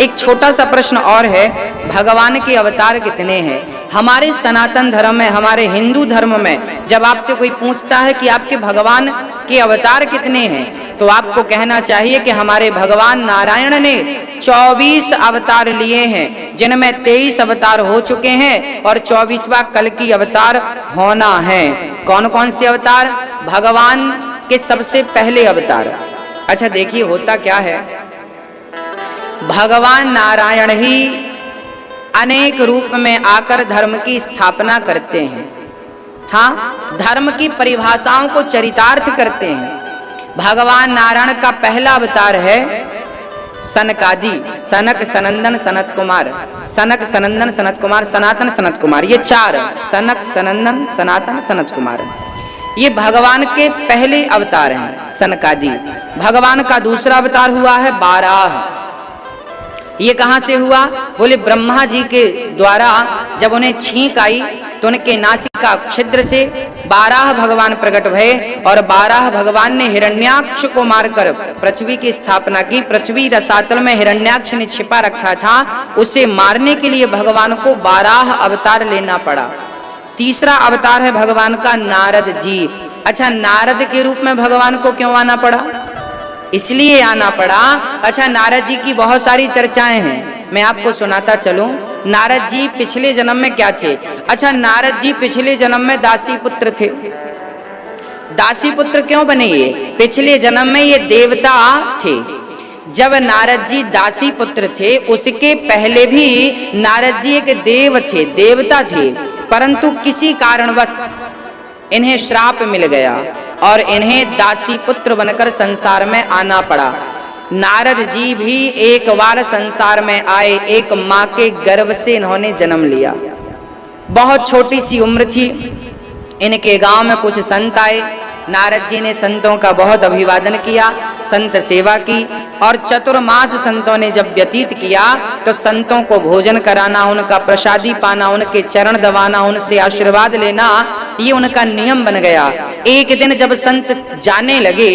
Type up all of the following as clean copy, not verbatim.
एक छोटा सा प्रश्न और है, भगवान के अवतार कितने हैं? हमारे सनातन धर्म में, हमारे हिंदू धर्म में जब आपसे कोई पूछता है कि आपके भगवान के अवतार कितने हैं, तो आपको कहना चाहिए कि हमारे भगवान नारायण ने 24 अवतार लिए हैं, जिनमें 23 अवतार हो चुके हैं और 24वां कल की अवतार होना है। कौन कौन से अवतार? भगवान के सबसे पहले अवतार। अच्छा देखिए होता क्या है, भगवान नारायण ही अनेक रूप में आकर धर्म की स्थापना करते हैं। हाँ, धर्म की परिभाषाओं को चरितार्थ करते हैं। भगवान नारायण का पहला अवतार है सनकादि, सनक सनंदन सनत कुमार, सनक सनंदन सनत कुमार, सनातन सनत कुमार, ये चार, सनक सनंदन सनातन सनत कुमार, ये भगवान के पहले अवतार हैं सनकादि। भगवान का दूसरा अवतार हुआ है बाराह। ये कहां से हुआ? बोले ब्रह्मा जी के द्वारा जब उन्हें छींक आई तो उनके नासिका छिद्र से 12 भगवान प्रकट भये और 12 भगवान ने हिरण्याक्ष को मारकर पृथ्वी की स्थापना की। पृथ्वी रसातल में हिरण्याक्ष ने छिपा रखा था, उसे मारने के लिए भगवान को 12 अवतार लेना पड़ा। तीसरा अवतार है भगवान का नारद जी। अच्छा, नारद के रूप में भगवान को क्यों आना पड़ा? इसलिए आना पड़ा, अच्छा नारद जी की बहुत सारी चर्चाएं हैं, मैं आपको सुनाता चलूं। नारद जी पिछले जन्म में क्या थे? अच्छा, नारद जी पिछले जन्म में दासी पुत्र थे। दासी पुत्र क्यों बने? ये पिछले जन्म में ये देवता थे। जब नारद जी दासी पुत्र थे, उसके पहले भी नारद जी एक देव थे, देवता थे, परंतु किसी कारणवश इन्हें श्राप मिल गया और इन्हें दासी पुत्र बनकर संसार में आना पड़ा। नारद जी भी एक बार संसार में आए, एक माँ के गर्भ से इन्होंने जन्म लिया। बहुत छोटी सी उम्र थी। इनके गांव में कुछ संत आए, नारद जी ने संतों का बहुत अभिवादन किया, संत सेवा की और चतुर्मास संतों ने जब व्यतीत किया तो संतों को भोजन कराना, उनका प्रसादी पाना, उनके चरण दबाना, उनसे आशीर्वाद लेना, ये उनका नियम बन गया। एक दिन जब संत जाने लगे,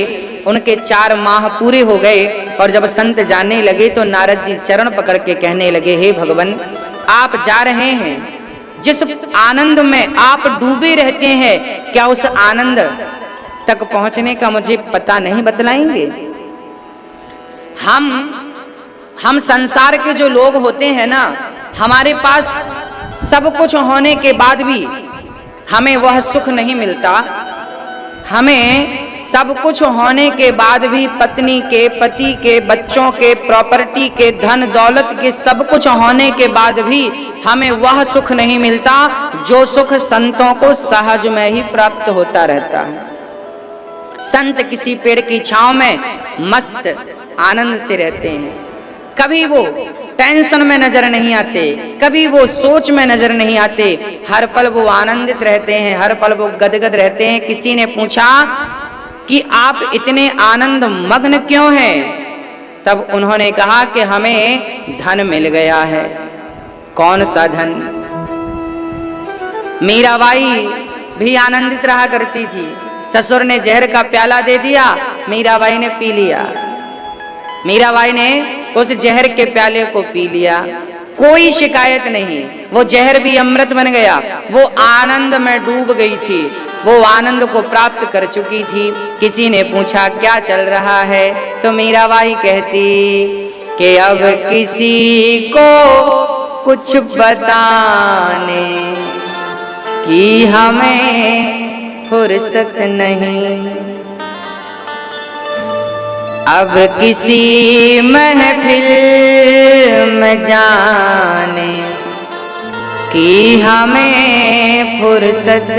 उनके 4 माह पूरे हो गए और जब संत जाने लगे तो नारद जी चरण पकड़ के कहने लगे, हे भगवान, आप जा रहे हैं, जिस आनंद में आप डूबे रहते हैं, क्या उस आनंद तक पहुंचने का मुझे पता नहीं बतलाएंगे? हम संसार के जो लोग होते हैं ना, हमारे पास सब कुछ होने के बाद भी हमें वह सुख नहीं मिलता। हमें सब कुछ होने के बाद भी पत्नी के, पति के, बच्चों के, प्रॉपर्टी के, धन दौलत के, सब कुछ होने के बाद भी हमें वह सुख नहीं मिलता जो सुख संतों को सहज में ही प्राप्त होता रहता है। संत किसी पेड़ की छांव में मस्त आनंद से रहते हैं, कभी वो टेंशन में नजर नहीं आते, कभी वो सोच में नजर नहीं आते, हर पल वो आनंदित रहते हैं, हर पल वो गदगद रहते हैं। किसी ने पूछा कि आप इतने आनंद मग्न क्यों हैं? तब उन्होंने कहा कि हमें धन मिल गया है। कौन सा धन? मीराबाई भी आनंदित रहा करती थी। ससुर ने जहर का प्याला दे दिया, मीराबाई ने पी लिया। मीराबाई ने उस जहर के प्याले को पी लिया, कोई शिकायत नहीं, वो जहर भी अमृत बन गया। वो आनंद में डूब गई थी, वो आनंद को प्राप्त कर चुकी थी। किसी ने पूछा क्या चल रहा है? तो मीराबाई कहती कि अब किसी को कुछ बताने की हमें फुर्सत नहीं, अब किसी महफिल में जाने की हमें फुर्सत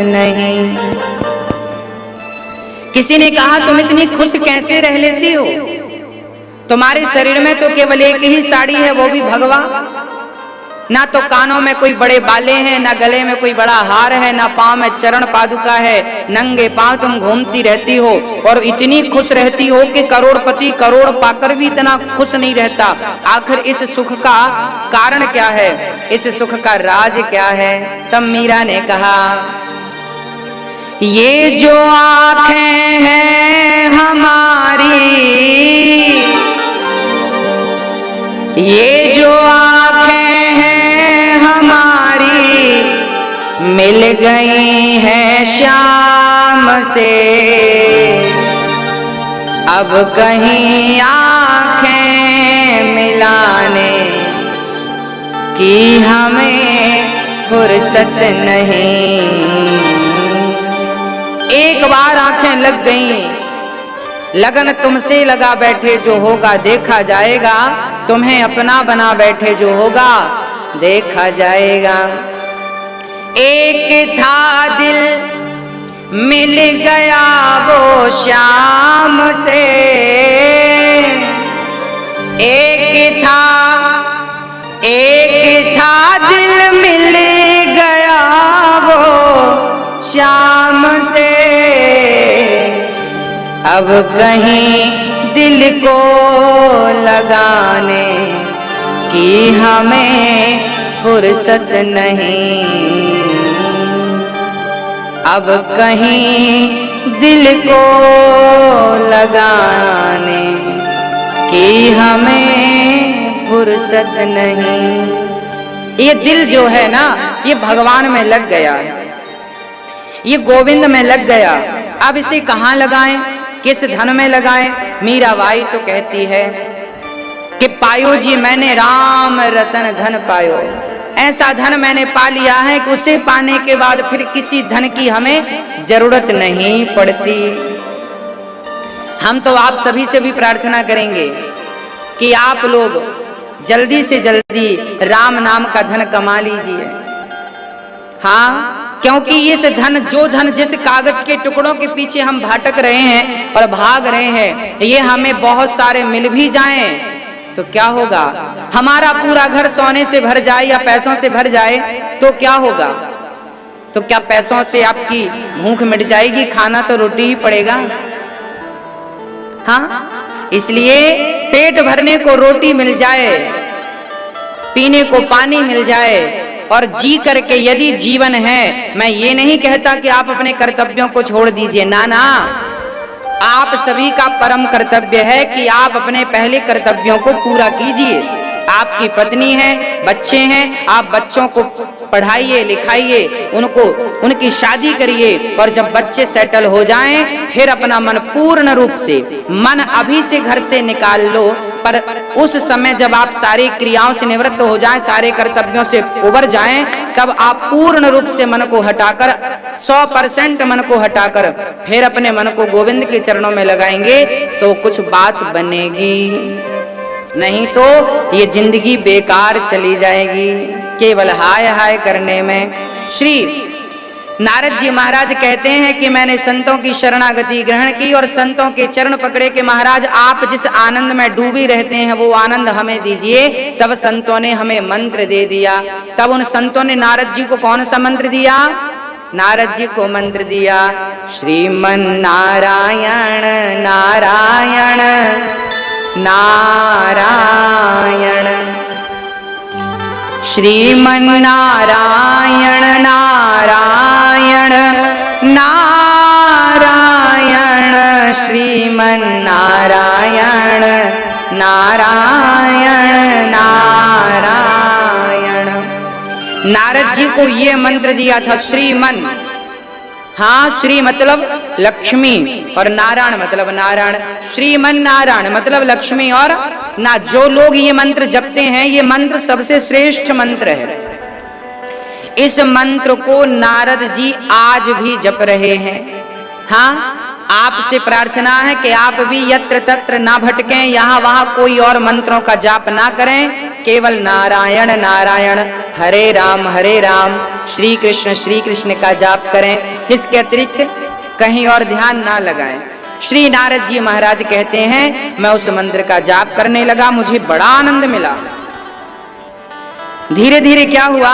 नहीं। किसी ने कहा तुम इतनी खुश कैसे रह लेती हो? तुम्हारे शरीर में तो केवल एक ही साड़ी है, वो भी भगवा। ना तो कानों में कोई बड़े बाले हैं, ना गले में कोई बड़ा हार है, ना पांव में चरण पादुका है, नंगे पांव तुम घूमती रहती हो और इतनी खुश रहती हो कि करोड़पति करोड़ पाकर भी इतना खुश नहीं रहता। आखिर इस सुख का कारण क्या है? इस सुख का राज क्या है? तब मीरा ने कहा, ये जो आंखें हैं हमारी, ये जो आँखें हैं हमारी मिल गई हैं श्याम से, अब कहीं आँखें मिलाने की हमें फुर्सत नहीं। एक बार आंखें लग गईं, लगन तुमसे लगा बैठे, जो होगा देखा जाएगा। तुम्हें अपना बना बैठे, जो होगा देखा जाएगा। एक था दिल मिल गया वो श्याम से, एक था दिल मिल गया वो श्याम से, अब कहीं दिल को लगाने की हमें फुर्सत नहीं। अब कहीं दिल को लगाने की हमें फुर्सत नहीं। ये दिल जो है ना, ये भगवान में लग गया, ये गोविंद में लग गया। अब इसे कहाँ लगाएं, किस धन में लगाएं? मीराबाई तो कहती है कि पायो जी मैंने राम रतन धन पायो। ऐसा धन मैंने पा लिया है कि उसे पाने के बाद फिर किसी धन की हमें जरूरत नहीं पड़ती। हम तो आप सभी से भी प्रार्थना करेंगे कि आप लोग जल्दी से जल्दी राम नाम का धन कमा लीजिए। हाँ, क्योंकि ये से धन, जो धन जिस कागज के टुकड़ों के पीछे हम भटक रहे हैं और भाग रहे हैं, ये हमें बहुत सारे मिल भी जाएं तो क्या होगा? हमारा पूरा घर सोने से भर जाए या पैसों से भर जाए तो क्या होगा? तो क्या पैसों से आपकी भूख मिट जाएगी? खाना तो रोटी ही पड़ेगा। हाँ, इसलिए पेट भरने को रोटी मिल जाए, पीने को पानी मिल जाए और जी करके यदि जीवन है। मैं ये नहीं कहता कि आप अपने कर्तव्यों को छोड़ दीजिए, ना ना, आप सभी का परम कर्तव्य है कि आप अपने पहले कर्तव्यों को पूरा कीजिए। आपकी पत्नी है, बच्चे हैं, आप बच्चों को पढ़ाइए लिखाइए, उनकी शादी करिए और जब बच्चे सेटल हो जाएं फिर अपना मन पूर्ण रूप से, मन अभी से घर से निकाल लो, पर उस समय जब आप सारी क्रियाओं से निवृत्त हो जाएं, सारे कर्तव्यों से उबर जाएं, तब आप पूर्ण रूप से मन को हटाकर 100% मन को हटाकर फिर अपने मन को गोविंद के चरणों में लगाएंगे तो कुछ बात बनेगी। नहीं तो ये जिंदगी बेकार चली जाएगी, केवल हाय हाय करने में। श्री नारद जी महाराज कहते हैं कि मैंने संतों की शरणागति ग्रहण की और संतों के चरण पकड़े कि महाराज आप जिस आनंद में डूबी रहते हैं वो आनंद हमें दीजिए। तब संतों ने हमें मंत्र दे दिया। तब उन संतों ने नारद जी को कौन सा मंत्र दिया? नारद जी को मंत्र दिया, श्रीमन नारायण नारायण नारायण, श्रीमन नारायण नारायण नारायण, श्रीमन नारायण नारायण नारायण। नारद जी को ये मंत्र दिया था, श्रीमन। हाँ, श्री मतलब लक्ष्मी और नारायण मतलब नारायण। श्रीमन नारायण मतलब लक्ष्मी और ना। जो लोग ये मंत्र जपते हैं, ये मंत्र सबसे श्रेष्ठ मंत्र है। इस मंत्र को नारद जी आज भी जप रहे हैं। हाँ, आपसे प्रार्थना है कि आप भी यत्र तत्र ना भटकें, यहाँ वहाँ कोई और मंत्रों का जाप ना करें, केवल नारायण नारायण, हरे राम श्री कृष्ण का जाप करें। इसके अतिरिक्त कहीं और ध्यान ना लगाएं। श्री नारद जी महाराज कहते हैं मैं उस मंत्र का जाप करने लगा, मुझे बड़ा आनंद मिला। धीरे धीरे क्या हुआ,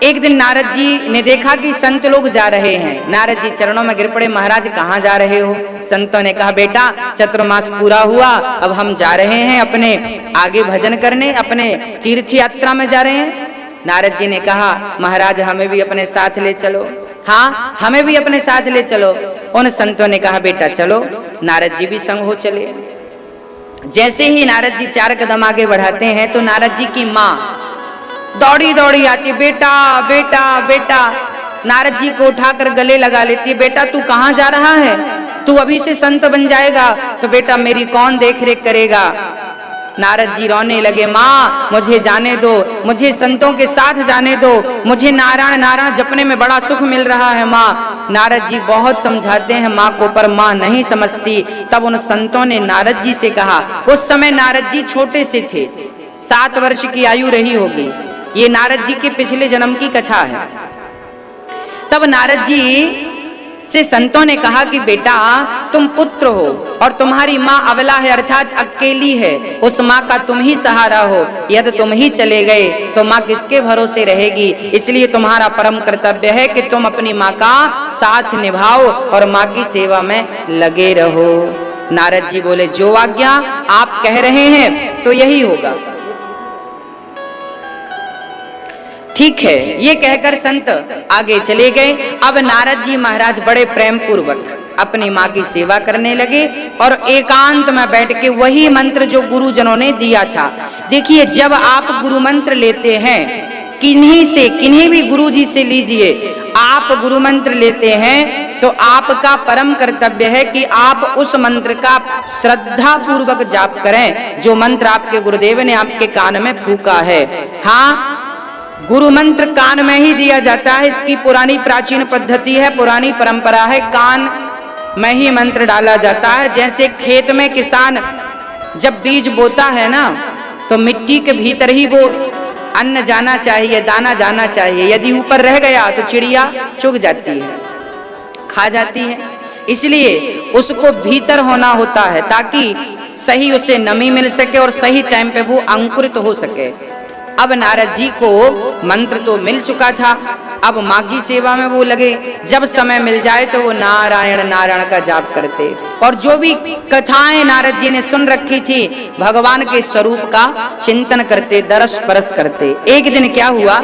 एक दिन नारद जी ने देखा कि संत लोग जा रहे हैं। नारद जी चरणों में गिर पड़े, महाराज कहाँ जा रहे हो? संतों ने कहा बेटा चतुर्मास पूरा हुआ, अब हम जा रहे हैं अपने आगे भजन करने, अपने तीर्थ यात्रा में जा रहे हैं। नारद जी ने कहा महाराज हमें भी अपने साथ ले चलो। हाँ, हमें भी अपने साथ ले चलो। उन संतों ने कहा बेटा चलो। नारद जी भी संग हो चले। जैसे ही नारद जी 4 कदम आगे बढ़ाते हैं तो नारद जी की माँ दौड़ी दौड़ी आती, बेटा बेटा बेटा। नारद जी को उठाकर गले लगा लेती है, बेटा तू कहाँ जा रहा है, तू अभी से संत बन जाएगा तो बेटा मेरी कौन देख रेख करेगा। नारद जी रोने लगे, माँ मुझे जाने दो, मुझे संतों के साथ जाने दो, मुझे नारायण नारायण जपने में बड़ा सुख मिल रहा है माँ। नारद जी बहुत समझाते हैं माँ को, पर माँ नहीं समझती। तब उन संतों ने नारद जी से कहा, उस समय नारद जी छोटे से थे, 7 वर्ष की आयु रही होगी। ये नारद जी के पिछले जन्म की कथा है। तब नारद जी से संतों ने कहा कि बेटा तुम पुत्र हो और तुम्हारी माँ अबला है, अर्थात अकेली है, उस माँ का तुम ही सहारा हो। यदि तुम ही चले गए तो माँ किसके भरोसे रहेगी, इसलिए तुम्हारा परम कर्तव्य है कि तुम अपनी माँ का साथ निभाओ और माँ की सेवा में लगे रहो। नारद जी बोले, जो आज्ञा आप कह रहे हैं तो यही होगा। ठीक है, ये कहकर संत आगे चले गए। अब नारद जी महाराज बड़े प्रेम पूर्वक अपनी माँ की सेवा करने लगे और एकांत में बैठ के वही मंत्र जो गुरुजनों ने दिया था। देखिए, जब आप गुरु मंत्र लेते हैं, किन्हीं भी गुरु जी से लीजिए, आप गुरु मंत्र लेते हैं तो आपका परम कर्तव्य है कि आप उस मंत्र का श्रद्धा पूर्वक जाप करें जो मंत्र आपके गुरुदेव ने आपके कान में फूका है। हाँ, गुरु मंत्र कान में ही दिया जाता है, इसकी पुरानी प्राचीन पद्धति है, पुरानी परंपरा है, कान में ही मंत्र डाला जाता है। जैसे खेत में किसान जब बीज बोता है ना, तो मिट्टी के भीतर ही वो अन्न जाना चाहिए, दाना जाना चाहिए। यदि ऊपर रह गया तो चिड़िया चुग जाती है, खा जाती है। इसलिए उसको भीतर होना होता है ताकि सही उसे नमी मिल सके और सही टाइम पे वो अंकुरित हो सके। अब नारद जी को मंत्र तो मिल चुका था, अब माँ की सेवा में वो लगे। जब समय मिल जाए तो वो नारायण नारायण का जाप करते और जो भी कथाएं नारद जी ने सुन रखी थी भगवान के स्वरूप का चिंतन करते, दरस परस करते। एक दिन क्या हुआ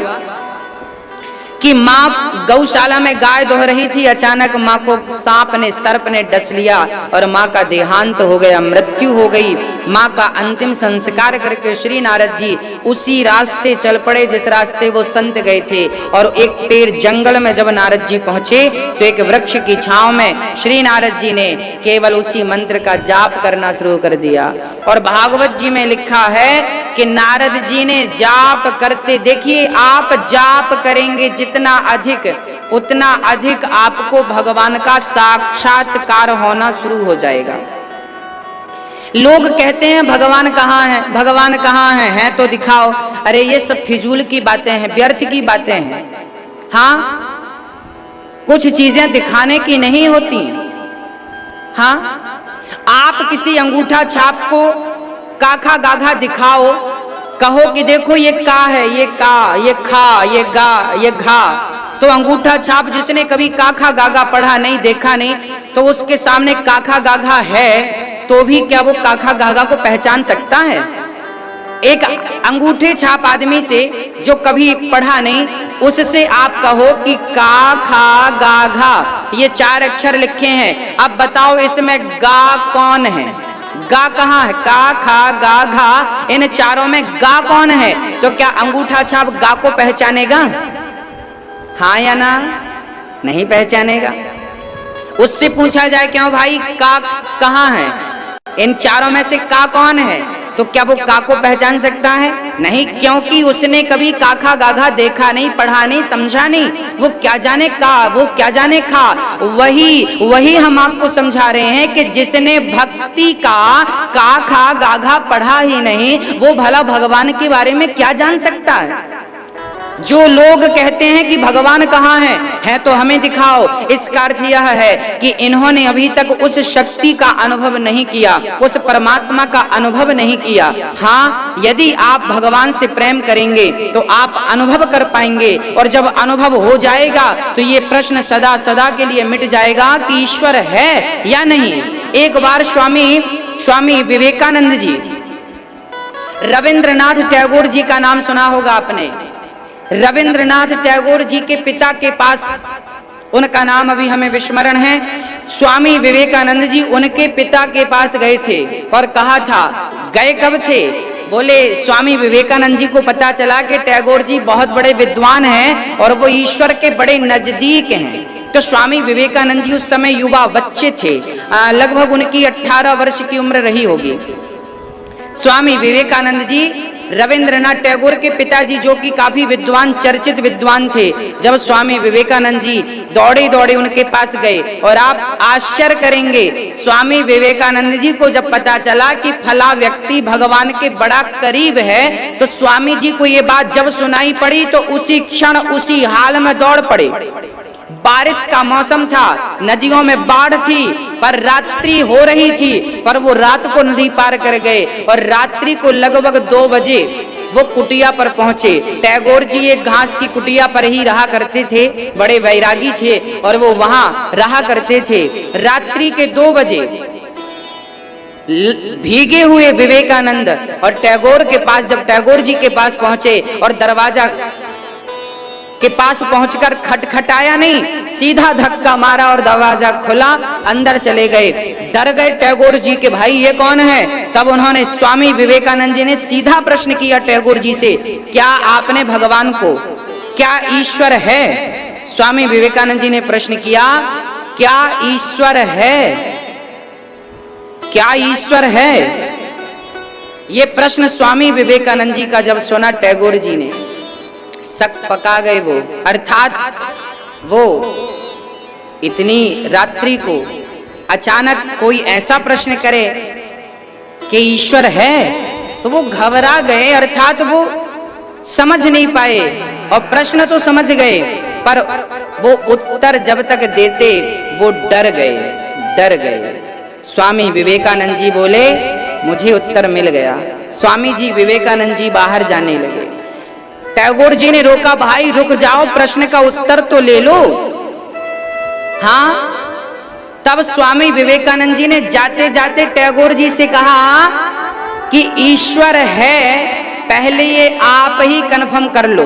कि माँ गौशाला में गाय दोह रही थी, अचानक माँ को सांप ने, सर्प ने डस लिया और माँ का देहांत हो गया, मृत्यु हो गई। माँ का अंतिम संस्कार करके श्री नारद जी उसी रास्ते चल पड़े जिस रास्ते वो संत गए थे। और एक पेड़ जंगल में जब नारद जी पहुंचे तो एक वृक्ष की छांव में श्री नारद जी ने केवल उसी मंत्र का जाप करना शुरू कर दिया। और भागवत जी में लिखा है कि नारद जी ने जाप करते, देखिए आप जाप करेंगे जितना अधिक, उतना अधिक आपको भगवान का साक्षात्कार होना शुरू हो जाएगा। लोग कहते हैं भगवान कहाँ है, भगवान कहाँ है तो दिखाओ। अरे ये सब फिजूल की बातें हैं, व्यर्थ की बातें हैं। हाँ, कुछ चीजें दिखाने की नहीं होती। हाँ, आप किसी अंगूठा छाप को काखा गाघा दिखाओ, कहो कि देखो ये का है, ये का, ये खा, ये गा, ये घा, तो अंगूठा छाप जिसने कभी काखा गागा पढ़ा नहीं, देखा नहीं, तो उसके सामने काखा गाघा है तो भी क्या वो काखा गागा को पहचान सकता है? एक अंगूठे छाप आदमी से जो कभी पढ़ा नहीं, उससे आप कहो कि का खा गा घा, ये 4 अक्षर लिखे हैं, अब बताओ इसमें गा कौन है? गा कहाँ है? का खा गा घा, इन चारों में गा कौन है? तो क्या अंगूठा छाप गा को पहचानेगा? हाँ या ना? नहीं पहचानेगा। उससे पूछा जाए क्यों भाई का कहाँ है, इन चारों में से का कौन है, तो क्या वो का को पहचान सकता है? नहीं, क्योंकि उसने कभी काखा गाघा देखा नहीं, पढ़ा नहीं, समझा नहीं। वो क्या जाने का, वो क्या जाने खा। वही हम आपको समझा रहे हैं कि जिसने भक्ति का काखा गाघा पढ़ा ही नहीं, वो भला भगवान के बारे में क्या जान सकता है? जो लोग कहते हैं कि भगवान कहाँ है तो हमें दिखाओ, इसका अर्थ यह है कि इन्होंने अभी तक उस शक्ति का अनुभव नहीं किया, उस परमात्मा का अनुभव नहीं किया। हाँ, यदि आप भगवान से प्रेम करेंगे तो आप अनुभव कर पाएंगे, और जब अनुभव हो जाएगा तो ये प्रश्न सदा सदा के लिए मिट जाएगा कि ईश्वर है या नहीं। एक बार स्वामी विवेकानंद जी, रविंद्रनाथ टैगोर जी का नाम सुना होगा आपने। रविंद्रनाथ टैगोर जी के पिता के पास, उनका नाम अभी हमें विस्मरण है, स्वामी विवेकानंद जी उनके पिता के पास गए थे और कहा था, गए कब थे? बोले स्वामी विवेकानंद जी को पता चला कि टैगोर जी बहुत बड़े विद्वान हैं और वो ईश्वर के बड़े नजदीक हैं। तो स्वामी विवेकानंद जी उस समय युवा बच्चे थे, लगभग उनकी 18 वर्ष की उम्र रही होगी। स्वामी विवेकानंद जी रविंद्रनाथ टैगोर के पिताजी जो कि काफी विद्वान, चर्चित विद्वान थे, जब स्वामी विवेकानंद जी दौड़े दौड़े उनके पास गए और आप आश्चर्य करेंगे, स्वामी विवेकानंद जी को जब पता चला कि फला व्यक्ति भगवान के बड़ा करीब है, तो स्वामी जी को ये बात जब सुनाई पड़ी तो उसी क्षण उसी हाल में दौड़ पड़े। बारिश का मौसम था, नदियों में बाढ़ थी, पर रात्रि हो रही थी, पर वो रात को नदी पार कर गए और रात्रि को लगभग 2 बजे वो कुटिया पर पहुंचे। टैगोर जी एक घास की कुटिया पर ही रहा करते थे, बड़े वैरागी थे और वो वहां रहा करते थे। रात्रि के 2 बजे भीगे हुए विवेकानंद और टैगोर के पास, जब टैगोर जी के पास पहुंचे और दरवाजा के पास पहुंचकर खटखटाया नहीं, सीधा धक्का मारा और दरवाजा खुला, अंदर चले गए। डर गए टैगोर जी के, भाई ये कौन है? तब उन्होंने, स्वामी विवेकानंद जी ने सीधा प्रश्न किया टैगोर जी से, क्या आपने भगवान को, क्या ईश्वर है? स्वामी विवेकानंद जी ने प्रश्न किया, क्या ईश्वर है? क्या ईश्वर है? ये प्रश्न स्वामी विवेकानंद जी का जब सुना टैगोर जी ने, शक पका गए वो। अर्थात वो इतनी रात्रि को अचानक कोई ऐसा प्रश्न करे कि ईश्वर है, तो वो घबरा गए, अर्थात वो समझ नहीं पाए। और प्रश्न तो समझ गए, पर वो उत्तर जब तक देते वो डर गए। स्वामी विवेकानंद जी बोले, मुझे उत्तर मिल गया। स्वामी जी विवेकानंद जी बाहर जाने लगे। टैगोर जी ने रोका, भाई रुक जाओ, प्रश्न का उत्तर तो ले लो। हाँ, तब स्वामी विवेकानंद जी ने जाते जाते टैगोर जी से कहा कि ईश्वर है, पहले ये आप ही कन्फर्म कर लो।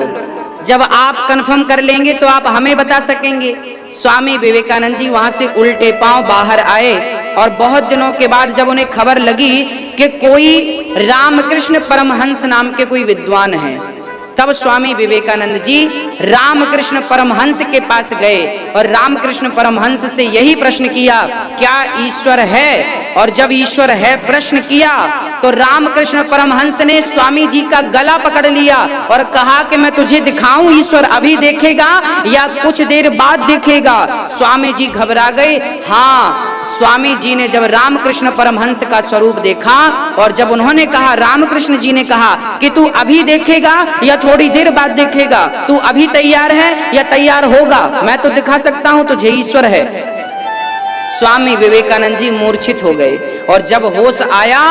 जब आप कन्फर्म कर लेंगे तो आप हमें बता सकेंगे। स्वामी विवेकानंद जी वहां से उल्टे पांव बाहर आए और बहुत दिनों के बाद जब उन्हें खबर लगी कि कोई रामकृष्ण परमहंस नाम के कोई विद्वान है, तब स्वामी विवेकानंद जी रामकृष्ण परमहंस के पास गए और रामकृष्ण परमहंस से यही प्रश्न किया, क्या ईश्वर है? और जब ईश्वर है प्रश्न किया तो रामकृष्ण परमहंस ने स्वामी जी का गला पकड़ लिया और कहा कि मैं तुझे दिखाऊं ईश्वर, अभी देखेगा या कुछ देर बाद देखेगा? स्वामी जी घबरा गए। हाँ, स्वामी जी ने जब रामकृष्ण परमहंस का स्वरूप देखा और जब उन्होंने कहा, रामकृष्ण जी ने कहा कि तू अभी देखेगा या थोड़ी देर बाद देखेगा, तू अभी तैयार है या तैयार होगा? मैं तो दिखा सकता हूं तुझे ईश्वर है। स्वामी विवेकानंद जी मूर्छित हो गए और जब होश आया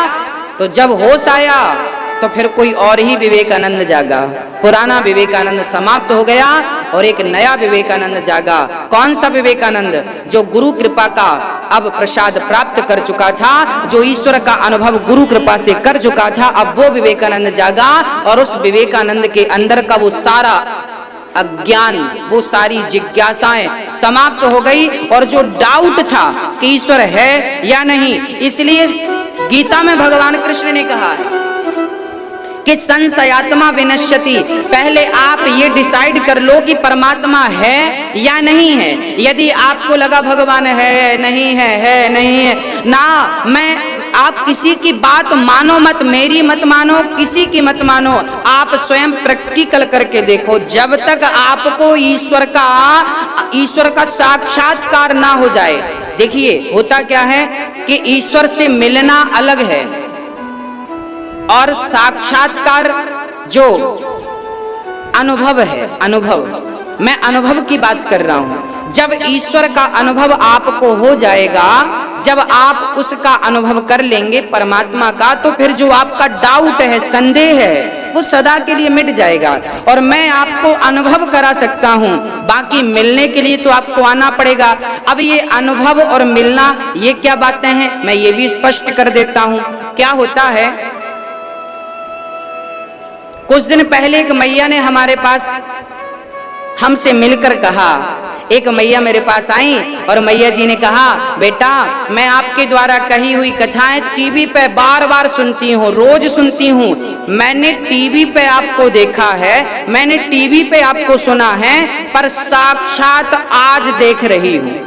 तो फिर कोई और ही विवेकानंद जागा। पुराना विवेकानंद समाप्त हो गया और एक नया विवेकानंद जागा। कौन सा विवेकानंद? जो गुरु कृपा का अब प्रसाद प्राप्त कर चुका था, जो ईश्वर का अनुभव गुरु कृपा से कर चुका था, अब वो विवेकानंद जागा और उस विवेकानंद के अंदर का वो सारा अज्ञान, वो सारी जिज्ञासाएं समाप्त हो गई और जो डाउट था कि ईश्वर है या नहीं, इसलिए गीता में भगवान कृष्ण ने कहा कि संशयात्मा विनश्यति, पहले आप ये डिसाइड कर लो कि परमात्मा है या नहीं है। यदि आपको लगा भगवान है नहीं है ना, आप किसी की बात मानो मत, मेरी मत मानो, किसी की मत मानो, आप स्वयं प्रैक्टिकल करके देखो। जब तक आपको ईश्वर का साक्षात्कार ना हो जाए, देखिए होता क्या है कि ईश्वर से मिलना अलग है और साक्षात्कार जो अनुभव है, मैं अनुभव की बात कर रहा हूं। जब ईश्वर का अनुभव आपको हो जाएगा, जब आप उसका अनुभव कर लेंगे परमात्मा का, तो फिर जो आपका डाउट है, संदेह है, वो सदा के लिए मिट जाएगा। और मैं आपको अनुभव करा सकता हूँ, बाकी मिलने के लिए तो आपको आना पड़ेगा। अब ये अनुभव और मिलना, ये क्या बातें हैं, मैं ये भी स्पष्ट कर देता हूँ। क्या होता है, कुछ दिन पहले एक मैया ने हमारे पास हमसे मिलकर कहा, एक मैया मेरे पास आई और मैया जी ने कहा, बेटा मैं आपके द्वारा कही हुई कथाएं टीवी पे बार बार सुनती हूँ, रोज सुनती हूँ। मैंने टीवी पे आपको देखा है, मैंने टीवी पे आपको सुना है, पर साक्षात आज देख रही हूँ।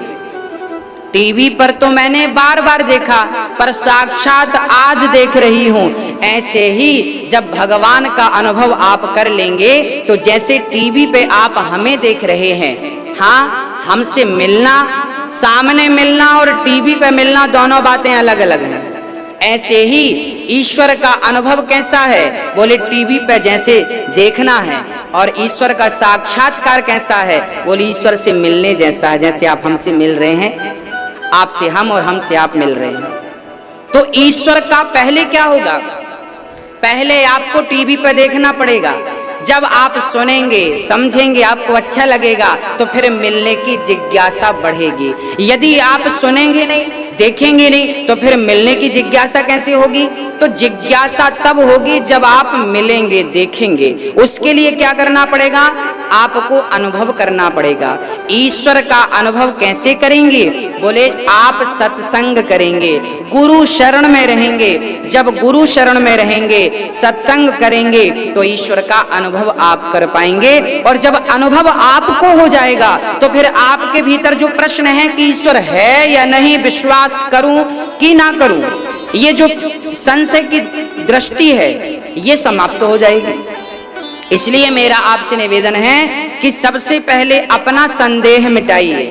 टीवी पर तो मैंने बार बार देखा, पर साक्षात आज देख रही हूँ। ऐसे ही जब भगवान का अनुभव आप कर लेंगे तो जैसे टीवी पे आप हमें देख रहे हैं, हाँ, हमसे मिलना, सामने मिलना और टीवी पे मिलना दोनों बातें अलग अलग हैं। ऐसे ही ईश्वर का अनुभव कैसा है? बोले टीवी पे जैसे देखना है, और ईश्वर का साक्षात्कार कैसा है? बोले ईश्वर से मिलने जैसा है, जैसे आप हमसे मिल रहे हैं, आपसे हम और हमसे आप मिल रहे हैं। तो ईश्वर का पहले क्या होगा? पहले आपको टीवी पर देखना पड़ेगा। जब आप सुनेंगे, समझेंगे, आपको अच्छा लगेगा, तो फिर मिलने की जिज्ञासा बढ़ेगी। यदि आप सुनेंगे नहीं, देखेंगे नहीं, तो फिर मिलने की जिज्ञासा कैसे होगी? तो जिज्ञासा तब होगी जब आप मिलेंगे, देखेंगे। उसके लिए क्या करना पड़ेगा? आपको अनुभव करना पड़ेगा। ईश्वर का अनुभव कैसे करेंगे? बोले आप सत्संग करेंगे, गुरु शरण में रहेंगे। जब गुरु शरण में रहेंगे, सत्संग करेंगे, तो ईश्वर का अनुभव आप कर पाएंगे। और जब अनुभव आपको हो जाएगा, तो फिर आपके भीतर जो प्रश्न है कि ईश्वर है या नहीं, विश्वास करूं कि ना करूं, ये जो संशय की दृष्टि है, ये समाप्त हो जाएगी। इसलिए मेरा आपसे निवेदन है कि सबसे पहले अपना संदेह मिटाइए।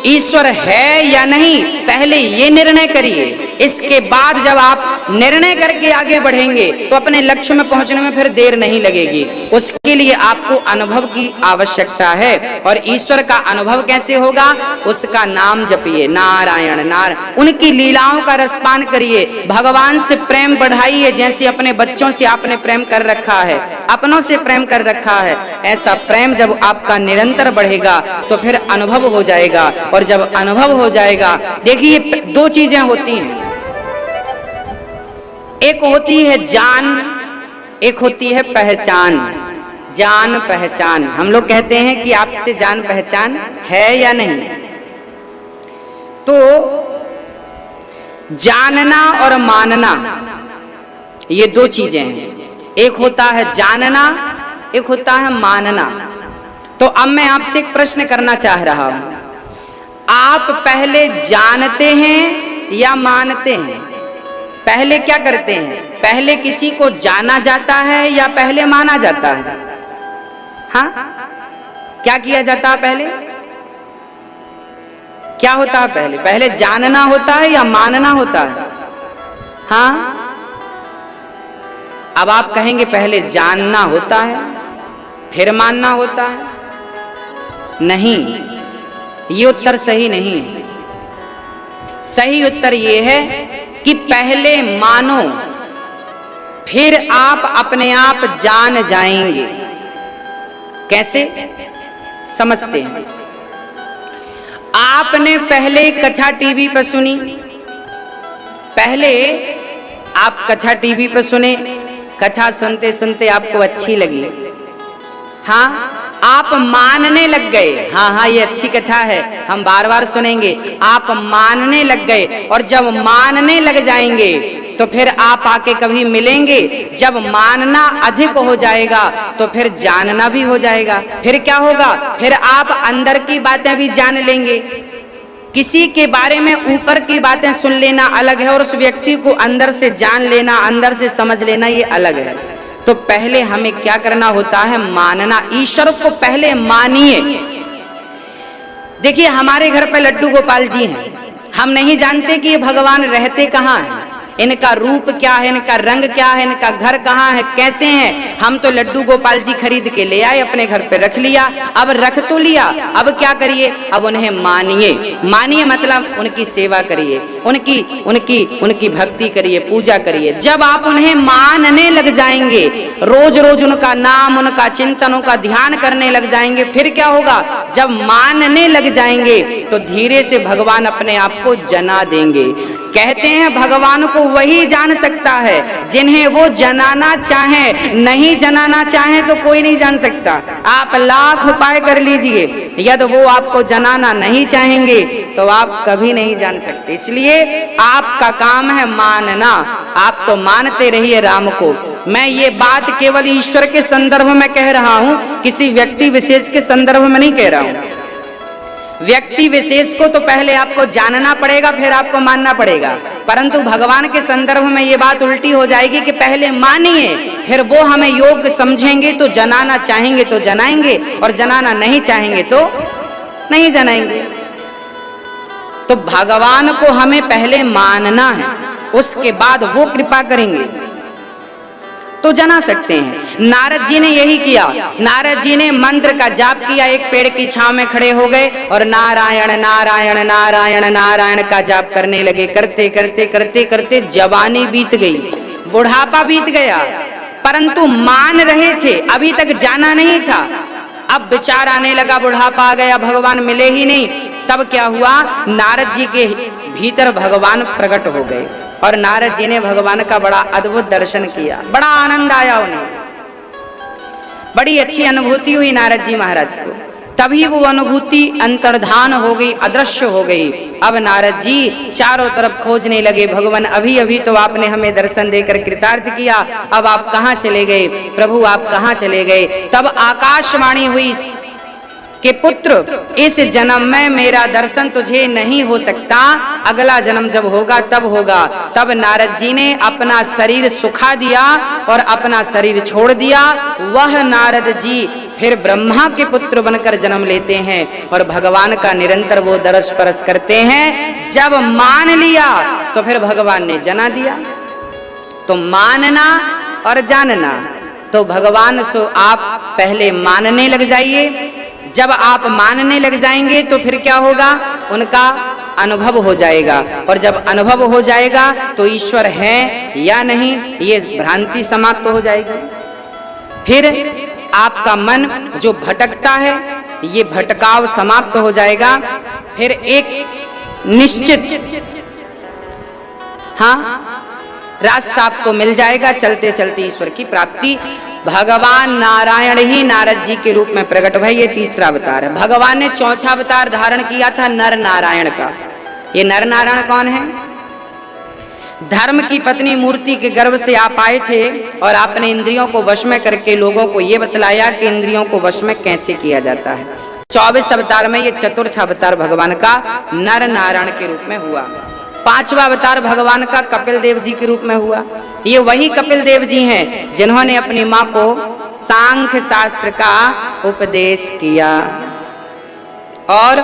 ईश्वर है या नहीं, पहले ये निर्णय करिए। इसके बाद जब आप निर्णय करके आगे बढ़ेंगे तो अपने लक्ष्य में पहुंचने में फिर देर नहीं लगेगी। उसके लिए आपको अनुभव की आवश्यकता है। और ईश्वर का अनुभव कैसे होगा? उसका नाम जपिए, नारायण नारायण, उनकी लीलाओं का रसपान करिए, भगवान से प्रेम बढ़ाइए। जैसे अपने बच्चों से आपने प्रेम कर रखा है, अपनों से प्रेम कर रखा है, ऐसा प्रेम जब आपका निरंतर बढ़ेगा तो फिर अनुभव हो जाएगा। और जब अनुभव हो जाएगा, देखिए दो चीजें होती हैं, एक होती है जान, एक होती है पहचान। जान पहचान, हम लोग कहते हैं कि आपसे जान पहचान है या नहीं। तो जानना और मानना, ये दो चीजें हैं। एक होता है जानना, एक होता है मानना। तो अब मैं आपसे एक प्रश्न करना चाह रहा हूं, आप पहले जानते हैं या मानते हैं? पहले क्या करते हैं? पहले किसी को जाना जाता है या पहले माना जाता है? हाँ, क्या किया जाता है पहले? क्या होता है पहले? पहले जानना होता है या मानना होता है? हाँ, अब आप कहेंगे पहले जानना होता है फिर मानना होता है। नहीं, ये उत्तर सही नहीं है। सही उत्तर ये है कि पहले मानो, फिर आप अपने आप जान जाएंगे। कैसे समझते हैं? आपने पहले कथा टीवी पर सुनी, पहले आप कथा टीवी पर सुने, कथा सुनते सुनते आपको अच्छी लगी, हाँ, आप मानने लग गए, हाँ हाँ ये अच्छी कथा है, हम बार बार सुनेंगे। आप मानने लग गए, और जब मानने लग जाएंगे तो फिर आप आके कभी मिलेंगे। जब मानना अधिक हो जाएगा तो फिर जानना भी हो जाएगा। फिर क्या होगा? फिर आप अंदर की बातें भी जान लेंगे। किसी के बारे में ऊपर की बातें सुन लेना अलग है, और उस व्यक्ति को अंदर से जान लेना, अंदर से समझ लेना, ये अलग है। तो पहले हमें क्या करना होता है? मानना। ईश्वर को पहले मानिए। देखिए हमारे घर पे लड्डू गोपाल जी हैं, हम नहीं जानते कि ये भगवान रहते कहाँ हैं, इनका रूप क्या है, इनका रंग क्या है, इनका घर कहाँ है, कैसे हैं। हम तो लड्डू गोपाल जी खरीद के ले आए, अपने घर पे रख लिया। अब रख तो लिया, अब क्या करिए? अब उन्हें मानिए। मानिए मतलब उनकी सेवा करिए, उनकी उनकी उनकी भक्ति करिए, पूजा करिए। जब आप उन्हें मानने लग जाएंगे, रोज रोज उनका नाम, उनका चिंतन, उनका ध्यान करने लग जाएंगे, फिर क्या होगा? जब मानने लग जाएंगे तो धीरे से भगवान अपने आप को जना देंगे। कहते हैं भगवान को वही जान सकता है जिन्हें वो जनाना चाहे, नहीं जनाना चाहे तो कोई नहीं जान सकता। आप लाख उपाय कर लीजिए, यदि वो आपको जनाना नहीं चाहेंगे तो आप कभी नहीं जान सकते। इसलिए आपका काम है मानना। आप तो मानते रहिए राम को। मैं ये बात केवल ईश्वर के संदर्भ में कह रहा हूं, किसी व्यक्ति विशेष के संदर्भ में नहीं कह रहा हूं। व्यक्ति विशेष को तो पहले आपको जानना पड़ेगा, फिर आपको मानना पड़ेगा। परंतु भगवान के संदर्भ में ये बात उल्टी हो जाएगी कि पहले मानिए, फिर वो हमें योग्य समझेंगे तो जनाना चाहेंगे तो जनाएंगे, और जनाना नहीं चाहेंगे तो नहीं जनाएंगे। तो भगवान को हमें पहले मानना है, उसके बाद वो कृपा करेंगे तो जना सकते हैं। नारद जी ने यही किया। नारद जी ने मंत्र का जाप किया, एक पेड़ की छांव में खड़े हो गए और नारायण नारायण नारायण नारायण का जाप करने लगे। करते करते करते करते जवानी बीत गई, बुढ़ापा बीत गया, परंतु मान रहे थे, अभी तक जाना नहीं था। अब विचार आने लगा, बुढ़ापा आ गया, भगवान मिले ही नहीं। तब क्या हुआ, नारद जी के भीतर भगवान प्रकट हो गए और नारद जी ने भगवान का बड़ा अद्भुत दर्शन किया। बड़ा आनंद आया उन्हें, बड़ी अच्छी अनुभूति हुई नारद जी महाराज को। तभी वो अनुभूति अंतर्धान हो गई, अदृश्य हो गई। अब नारद जी चारों तरफ खोजने लगे, भगवान अभी अभी तो आपने हमें दर्शन देकर कृतार्थ किया, अब आप कहाँ चले गए प्रभु, आप कहाँ चले गए। तब आकाशवाणी हुई कि पुत्र, इस जन्म में मेरा दर्शन तुझे नहीं हो सकता, अगला जन्म जब होगा तब होगा। तब नारद जी ने अपना शरीर सुखा दिया और अपना शरीर छोड़ दिया। वह नारद जी फिर ब्रह्मा के पुत्र बनकर जन्म लेते हैं और भगवान का निरंतर वो दर्श परस करते हैं। जब मान लिया तो फिर भगवान ने जना दिया। तो मानना और जानना, तो भगवान से आप पहले मानने लग जाइए। जब आप मानने लग जाएंगे तो फिर क्या होगा, उनका अनुभव हो जाएगा, और जब अनुभव हो जाएगा तो ईश्वर है या नहीं ये भ्रांति समाप्त हो जाएगी। फिर आपका मन जो भटकता है ये भटकाव समाप्त हो जाएगा। फिर एक निश्चित रास्ता आपको मिल जाएगा, चलते चलते ईश्वर की प्राप्ति। भगवान नारायण ही नारद जी के रूप में प्रकट भय, ये तीसरा अवतार है। भगवान ने चौथा अवतार धारण किया था नर नारायण का। ये नर नारायण कौन है? धर्म की पत्नी मूर्ति के गर्भ से आप आए थे और आपने इंद्रियों को वश में करके लोगों को ये बतलाया कि इंद्रियों को वश में कैसे किया जाता है। 24 अवतार में ये चतुर्थ अवतार भगवान का नर नारायण के रूप में हुआ। 5वां अवतार भगवान का कपिल देव जी के रूप में हुआ। ये वही कपिल देव जी हैं जिन्होंने अपनी माँ को सांख्य शास्त्र का उपदेश किया और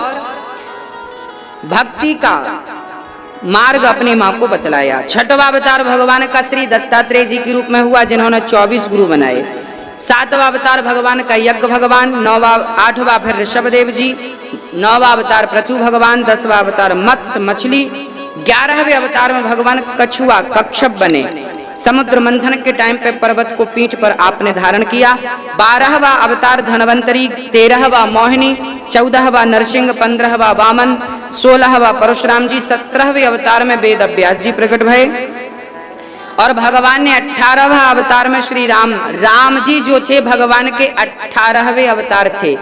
भक्ति का मार्ग अपनी माँ को बतलाया। 6वां अवतार भगवान का श्री दत्तात्रेय जी के रूप में हुआ, जिन्होंने 24 गुरु बनाए। 7वां अवतार भगवान का यज्ञ भगवान, 8वां फिर ऋषभ देव जी, 9वां अवतार पृथु भगवान, 10वां अवतार मत्स्य मछली, 11वें अवतार में भगवान कछुआ कच्छप बने। समुद्र मंथन के टाइम पे पर्वत को पीठ पर आपने धारण किया। 12वां अवतार धनवंतरी, 13वां मोहिनी, 14वां नरसिंह, 15वां वामन, 16वां परशुराम जी, 17वें अवतार में वेद व्यास जी प्रकट भये। और भगवान ने 18वां अवतार में श्री राम जी जो थे भगवान के 18वें अवतार थे।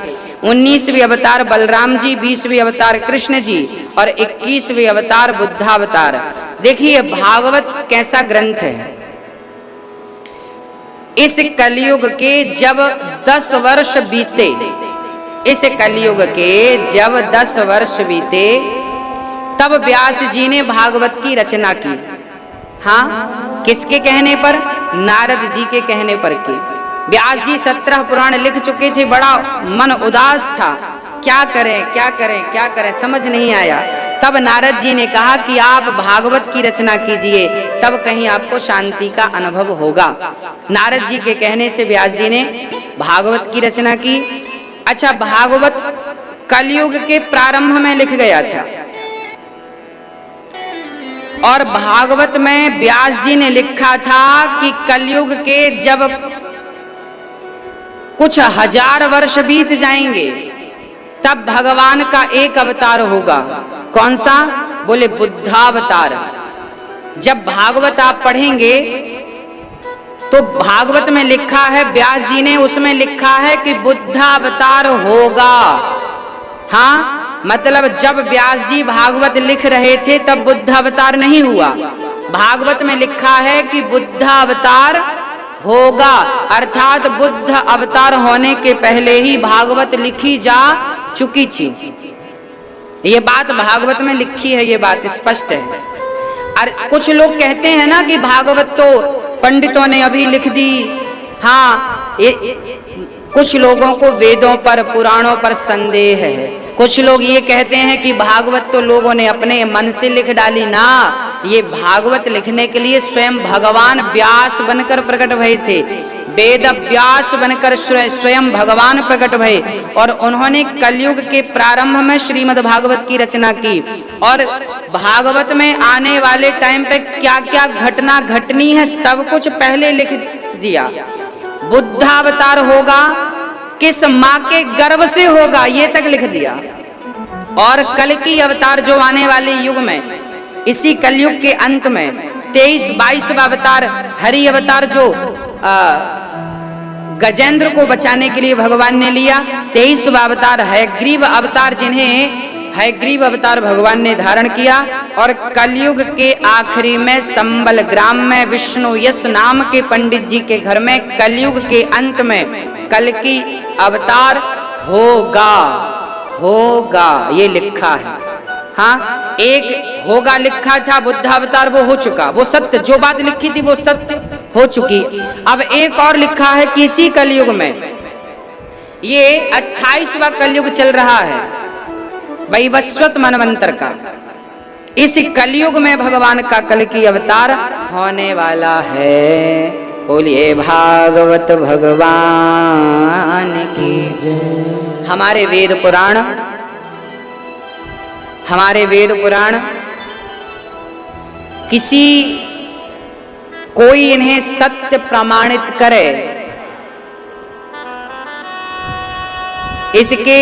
19वें अवतार बलराम जी, 20वें अवतार कृष्ण जी और 21वें अवतार बुद्धावतार। देखिए भागवत कैसा ग्रंथ है। इस कलयुग के जब 10 वर्ष बीते, इस कलयुग के जब 10 वर्ष बीते तब व्यास जी ने भागवत की रचना की। हाँ, किसके कहने पर? नारद जी के कहने पर की। व्यास जी 17 पुराण लिख चुके थे, बड़ा मन उदास था, क्या करें क्या करें क्या करें समझ नहीं आया। तब नारद जी ने कहा कि आप भागवत की रचना कीजिए, तब कहीं आपको शांति का अनुभव होगा। नारद जी के कहने से व्यास जी ने भागवत की रचना की। अच्छा, भागवत कलयुग के प्रारंभ में लिख गया था और भागवत में व्यास जी ने लिखा था कि कलयुग के जब कुछ 1000 वर्ष बीत जाएंगे तब भगवान का एक अवतार होगा। कौन सा? बोले बुद्धावतार। जब भागवत आप पढ़ेंगे तो भागवत में लिखा है, व्यास जी ने उसमें लिखा है कि बुद्धावतार होगा। हाँ, मतलब जब व्यास जी भागवत लिख रहे थे तब बुद्धावतार नहीं हुआ। भागवत में लिखा है कि बुद्धावतार होगा, अर्थात बुद्ध अवतार होने के पहले ही भागवत लिखी जा चुकी थी। ये बात भागवत में लिखी है, ये बात स्पष्ट है। और कुछ लोग कहते हैं ना कि भागवत तो पंडितों ने अभी लिख दी। हाँ, कुछ लोगों को वेदों पर, पुराणों पर संदेह है। कुछ लोग ये कहते हैं कि भागवत तो लोगों ने अपने मन से लिख डाली ना, ये भागवत लिखने के लिए स्वयं भगवान व्यास बनकर प्रकट भये थे। वेद व्यास बनकर स्वयं भगवान प्रकट भये और उन्होंने कलयुग के प्रारंभ में श्रीमद् भागवत की रचना की। और भागवत में आने वाले टाइम पे क्या क्या घटना घटनी है सब कुछ पहले लिख दिया। बुद्धावतार होगा, किस माँ के गर्भ से होगा, ये तक लिख दिया। और कल की अवतार जो आने वाले युग में, इसी कलयुग के अंत में 23-22वां अवतार हरि अवतार जो गजेंद्र को बचाने के लिए भगवान ने लिया। 23वां अवतार हयग्रीव अवतार, जिन्हें हयग्रीव अवतार भगवान ने धारण किया। और कलयुग के आखिरी में संबल ग्राम में विष्णु यश नाम के पंडित जी के घर में कलयुग के अंत में कल की अवतार होगा। होगा ये लिखा है। हाँ, एक होगा लिखा था बुद्धावतार, वो हो चुका, वो सत्य, जो बात लिखी थी वो सत्य हो चुकी। अब एक और लिखा है कि इसी कलयुग में, ये 28वां कलयुग चल रहा है वैवस्वत मनवंतर का, इस कलयुग में भगवान का कल की अवतार होने वाला है। बोलिए भागवत भगवान की जय। हमारे वेद पुराण किसी कोई इन्हें सत्य प्रमाणित करे, इसके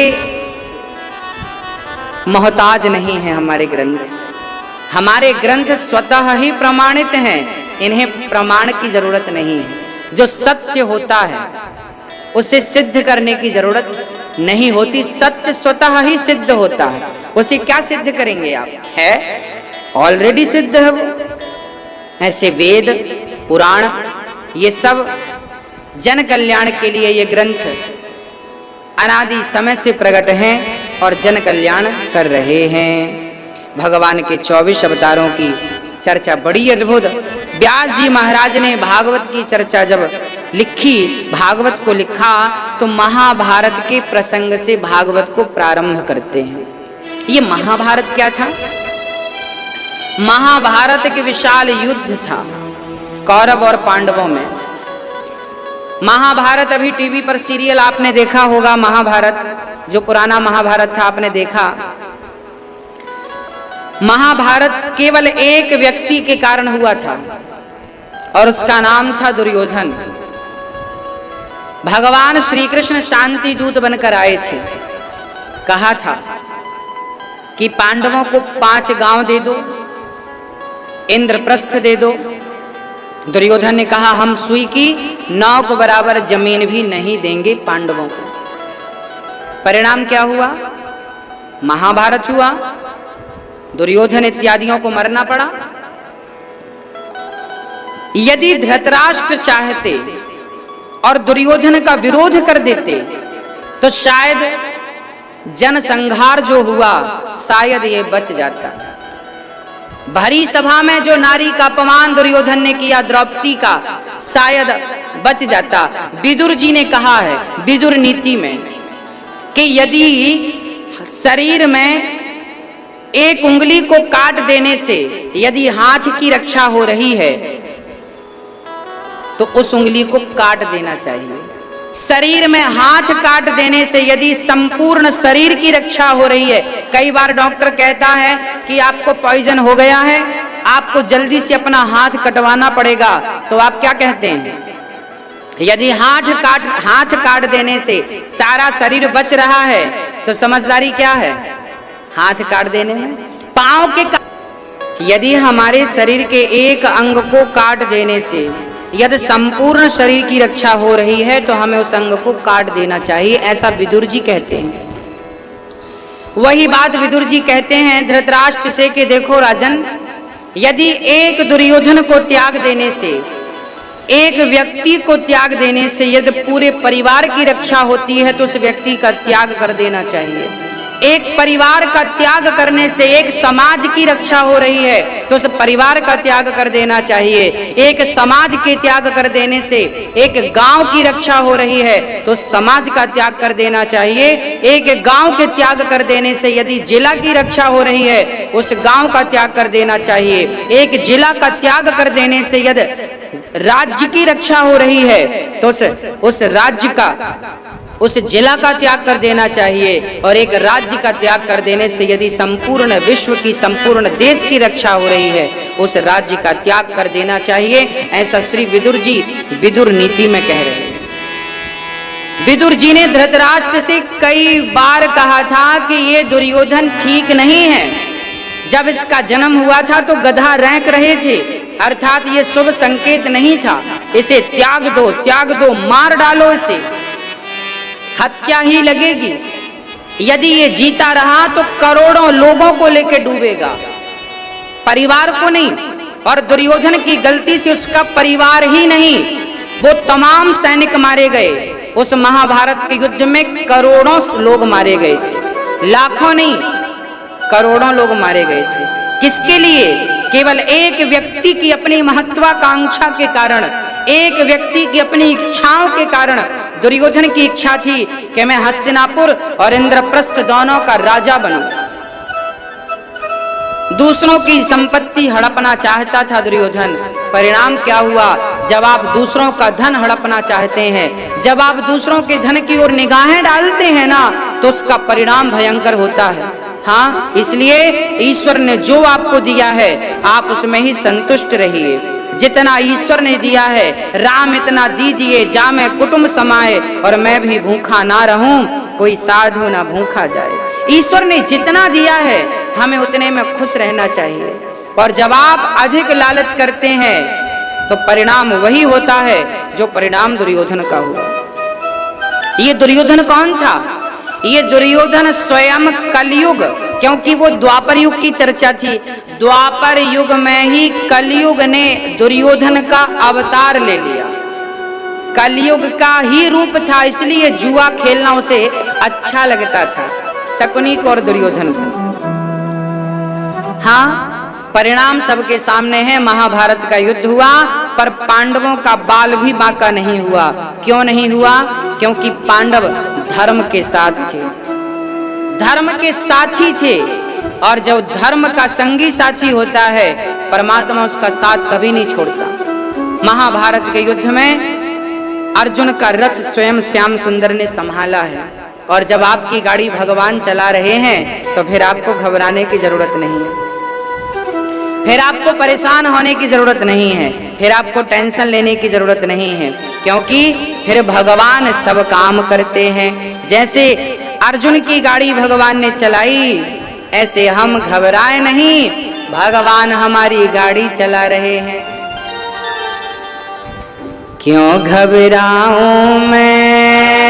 मोहताज नहीं है हमारे ग्रंथ। हमारे ग्रंथ स्वतः ही प्रमाणित हैं, इन्हें प्रमाण की जरूरत नहीं है। जो सत्य होता है उसे सिद्ध करने की जरूरत नहीं होती, सत्य स्वतः ही सिद्ध होता है। उसे क्या सिद्ध करेंगे आप, है ऑलरेडी सिद्ध है वो। ऐसे वेद पुराण ये सब जन कल्याण के लिए ये ग्रंथ अनादि समय से प्रकट हैं और जन कल्याण कर रहे हैं। भगवान के 24 अवतारों की चर्चा बड़ी अद्भुत। व्यास जी महाराज ने भागवत की चर्चा जब लिखी, भागवत को लिखा, तो महाभारत के प्रसंग से भागवत को प्रारंभ करते हैं। ये महाभारत क्या था? महाभारत के विशाल युद्ध था कौरव और पांडवों में। महाभारत अभी टीवी पर सीरियल आपने देखा होगा, महाभारत जो पुराना महाभारत था आपने देखा। महाभारत केवल एक व्यक्ति के कारण हुआ था और उसका नाम था दुर्योधन। भगवान श्री कृष्ण शांति दूत बनकर आए थे, कहा था कि पांडवों को 5 गांव दे दो, इंद्रप्रस्थ दे दो। दुर्योधन ने कहा हम सुई की 9 के बराबर जमीन भी नहीं देंगे पांडवों को। परिणाम क्या हुआ? महाभारत हुआ, दुर्योधन इत्यादियों को मरना पड़ा। यदि धृतराष्ट्र चाहते और दुर्योधन का विरोध कर देते तो शायद जनसंहार जो हुआ शायद ये बच जाता। भरी सभा में जो नारी का अपमान दुर्योधन ने किया, द्रौपदी का, शायद बच जाता। विदुर जी ने कहा है विदुर नीति में कि यदि शरीर में एक उंगली को काट देने से यदि हाथ की रक्षा हो रही है तो उस उंगली को काट देना चाहिए। शरीर में हाथ काट देने से यदि संपूर्ण शरीर की रक्षा हो रही है, कई बार डॉक्टर कहता है कि आपको पॉइजन हो गया है, आपको जल्दी से अपना हाथ कटवाना पड़ेगा, तो आप क्या कहते हैं? यदि हाथ काट देने से सारा शरीर बच रहा है तो समझदारी क्या है? हाथ काट देने में। पांव के यदि हमारे शरीर के एक अंग को काट देने से यदि संपूर्ण शरीर की रक्षा हो रही है तो हमें उस अंग को काट देना चाहिए, ऐसा विदुर जी कहते हैं। वही बात विदुर जी कहते हैं धृतराष्ट्र से कि देखो राजन, यदि एक दुर्योधन को त्याग देने से, एक व्यक्ति को त्याग देने से यदि पूरे परिवार की रक्षा होती है तो उस व्यक्ति का त्याग कर देना चाहिए। एक परिवार का त्याग करने से एक समाज की रक्षा हो रही है तो उस परिवार का त्याग कर देना चाहिए। एक समाज के त्याग कर देने से एक गांव की रक्षा हो रही है तो समाज का त्याग कर देना चाहिए। एक गांव के त्याग कर देने से यदि जिला की रक्षा हो रही है उस गांव का त्याग कर देना चाहिए। एक जिला का त्याग कर देने से यदि राज्य की रक्षा हो रही है तो उस राज्य का, उस जिला का त्याग कर देना चाहिए। और एक राज्य का त्याग कर देने से यदि संपूर्ण विश्व की, संपूर्ण देश की रक्षा हो रही है उस राज्य का त्याग कर देना चाहिए। ऐसा श्री विदुर जी विदुर नीति में कह रहे हैं। विदुर जी ने धृतराष्ट्र से कई बार कहा था कि ये दुर्योधन ठीक नहीं है। जब इसका जन्म हुआ था तो गधा रैंक रहे थे, अर्थात ये शुभ संकेत नहीं था। इसे त्याग दो, त्याग दो, मार डालो, इसे हत्या ही लगेगी। यदि ये जीता रहा तो करोड़ों लोगों को लेकर डूबेगा, परिवार को नहीं। और दुर्योधन की गलती से उसका परिवार ही नहीं, वो तमाम सैनिक मारे गए। उस महाभारत के युद्ध में करोड़ों लोग मारे गए थे, लाखों नहीं, करोड़ों लोग मारे गए थे। किसके लिए? केवल एक व्यक्ति की अपनी महत्वाकांक्षा के कारण, एक व्यक्ति की अपनी इच्छाओं के कारण। दुर्योधन की इच्छा थी कि मैं हस्तिनापुर और इंद्रप्रस्थ दोनों का राजा बनूं। दूसरों की संपत्ति हड़पना चाहता था दुर्योधन। परिणाम क्या हुआ? जब आप दूसरों का धन हड़पना चाहते हैं, जब आप दूसरों के धन की ओर निगाहें डालते हैं ना, तो उसका परिणाम भयंकर होता है। हाँ, इसलिए ईश्वर ने जो आपको दिया है आप उसमें ही संतुष्ट रहिए। जितना ईश्वर ने दिया है, राम इतना दीजिए जा मैं कुटुंब समाए और मैं भी भूखा ना रहूं, कोई साधु ना भूखा जाए। ईश्वर ने जितना दिया है हमें उतने में खुश रहना चाहिए। और जब आप अधिक लालच करते हैं तो परिणाम वही होता है जो परिणाम दुर्योधन का हुआ। ये दुर्योधन कौन था? ये दुर्योधन स्वयं कलयुग, क्योंकि वो द्वापर युग की चर्चा थी, द्वापर युग में ही कलयुग ने दुर्योधन का अवतार ले लिया। कलयुग का ही रूप था, इसलिए जुआ खेलना उसे अच्छा लगता था, शकुनी को और दुर्योधन को। हाँ, परिणाम सबके सामने है। महाभारत का युद्ध हुआ पर पांडवों का बाल भी बांका नहीं हुआ। क्यों नहीं हुआ? क्योंकि पांडव धर्म के साथ थे, धर्म के साथी थे। और जब धर्म का संगी साथी होता है परमात्मा उसका साथ कभी नहीं छोड़ता। महाभारत के युद्ध में अर्जुन का रथ स्वयं श्याम सुंदर ने संभाला है। और जब आपकी गाड़ी भगवान चला रहे हैं तो फिर आपको घबराने की जरूरत नहीं है, फिर आपको परेशान होने की जरूरत नहीं है, फिर आपको टेंशन लेने की जरूरत नहीं है, क्योंकि फिर भगवान सब काम करते हैं। जैसे अर्जुन की गाड़ी भगवान ने चलाई, ऐसे हम घबराए नहीं, भगवान हमारी गाड़ी चला रहे हैं। क्यों घबराऊं मैं,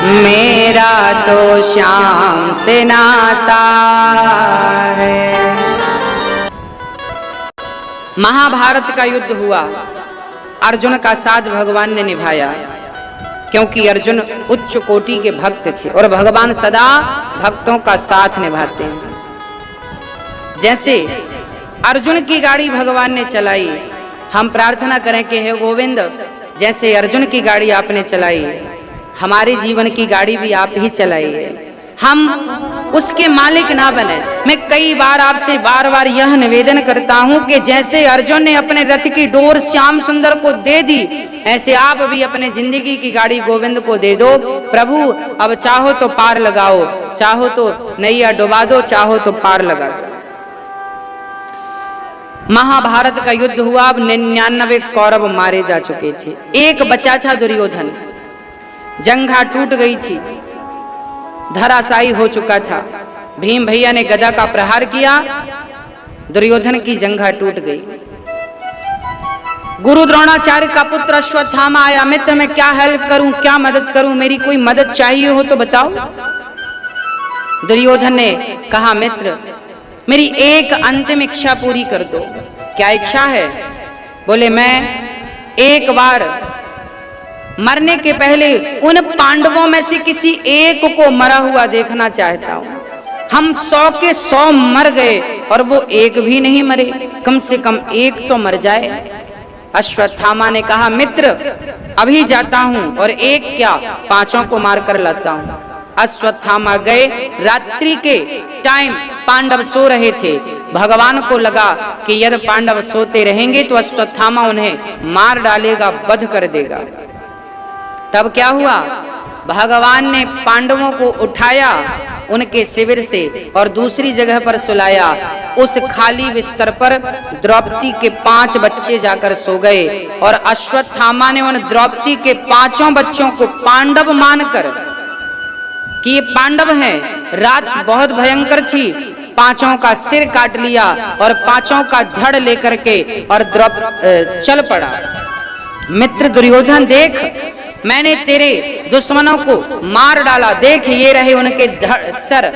मेरा तो श्याम से नाता है। महाभारत का युद्ध हुआ, अर्जुन का साथ भगवान ने निभाया, क्योंकि अर्जुन उच्च कोटि के भक्त थे और भगवान सदा भक्तों का साथ निभाते हैं। जैसे अर्जुन की गाड़ी भगवान ने चलाई, हम प्रार्थना करें कि हे गोविंद, जैसे अर्जुन की गाड़ी आपने चलाई, हमारे जीवन की गाड़ी भी आप ही चलाइए, हम उसके मालिक ना बने। मैं कई बार आपसे बार बार यह निवेदन करता हूं कि जैसे अर्जुन ने अपने रथ की डोर श्याम सुंदर को दे दी, ऐसे आप भी अपने जिंदगी की गाड़ी गोविंद को दे दो। प्रभु अब चाहो तो पार लगाओ, चाहो तो नैया डुबा दो, चाहो तो पार लगा दो। महाभारत का युद्ध हुआ, अब 99 कौरव मारे जा चुके थे, एक बचा था दुर्योधन। जंघा टूट गई थी, धराशायी हो चुका था। भीम भैया ने गदा का प्रहार किया, दुर्योधन की जंघा टूट गई। गुरु द्रोणाचार्य का पुत्र अश्वत्थामा आया, मित्र मैं क्या हेल्प करूं, क्या मदद करूं, मेरी कोई मदद चाहिए हो तो बताओ। दुर्योधन ने कहा मित्र मेरी एक अंतिम इच्छा पूरी कर दो। क्या इच्छा है? बोले मैं एक बार मरने के पहले उन पांडवों में से किसी एक को मरा हुआ देखना चाहता हूं। हम 100 के 100 मर गए और वो एक भी नहीं मरे, कम से कम एक तो मर जाए। अश्वत्थामा ने कहा मित्र अभी जाता हूं और एक क्या 5 को मार कर लाता हूं। अश्वत्थामा गए। रात्रि के टाइम पांडव सो रहे थे। भगवान को लगा कि यदि पांडव सोते रहेंगे तो अश्वत्थामा उन्हें मार डालेगा, वध कर देगा। तब क्या हुआ? भगवान ने पांडवों को उठाया उनके शिविर से और दूसरी जगह पर सुलाया। उस खाली बिस्तर पर द्रौपदी के 5 बच्चे जाकर सो गए और अश्वत्थामा ने उन द्रौपदी के 5 बच्चों को पांडव मानकर कि ये पांडव हैं। रात बहुत भयंकर थी, 5 का सिर काट लिया और 5 का धड़ लेकर के और चल पड़ा। मित्र दुर्योधन देख मैंने तेरे दुश्मनों को मार डाला, देख ये रहे उनके सर।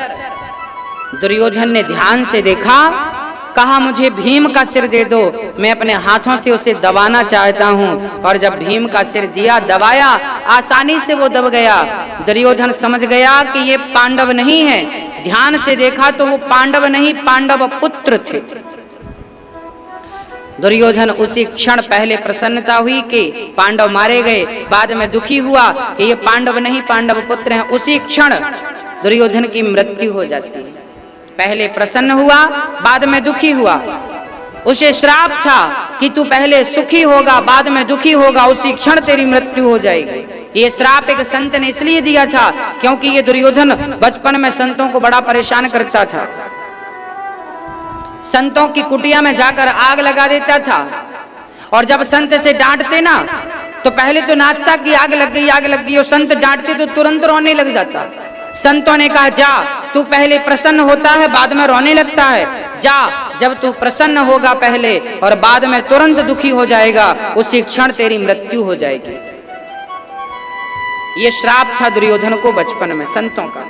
दुर्योधन ने ध्यान से देखा, कहा मुझे भीम का सिर दे दो, मैं अपने हाथों से उसे दबाना चाहता हूं। और जब भीम का सिर दिया, दबाया, आसानी से वो दब गया। दुर्योधन समझ गया कि ये पांडव नहीं है। ध्यान से देखा तो वो पांडव नहीं, पांडव पुत्र थे। दुर्योधन उसी क्षण पहले प्रसन्नता हुई कि पांडव मारे गए, बाद में दुखी हुआ कि ये पांडव नहीं पांडव पुत्र हैं। उसी क्षण दुर्योधन की मृत्यु हो जाती है। पहले प्रसन्न हुआ, बाद में दुखी हुआ। उसे श्राप था कि तू पहले सुखी होगा, बाद में दुखी होगा, उसी क्षण तेरी मृत्यु हो जाएगी। ये श्राप एक संत ने इसलिए दिया था क्योंकि ये दुर्योधन बचपन में संतों को बड़ा परेशान करता था। संतों की कुटिया में जाकर आग लगा देता था और जब संत से डांटते ना तो पहले तो नाचता कि आग लग गई, आग लग गई, और संत डांटते तो तुरंत रोने लग जाता। संतों ने कहा जा तू पहले प्रसन्न होता है, बाद में रोने लगता है। जा, जब तू प्रसन्न होगा पहले और बाद में तुरंत दुखी हो जाएगा, उसी क्षण तेरी मृत्यु हो जाएगी। ये श्राप था दुर्योधन को बचपन में संतों का।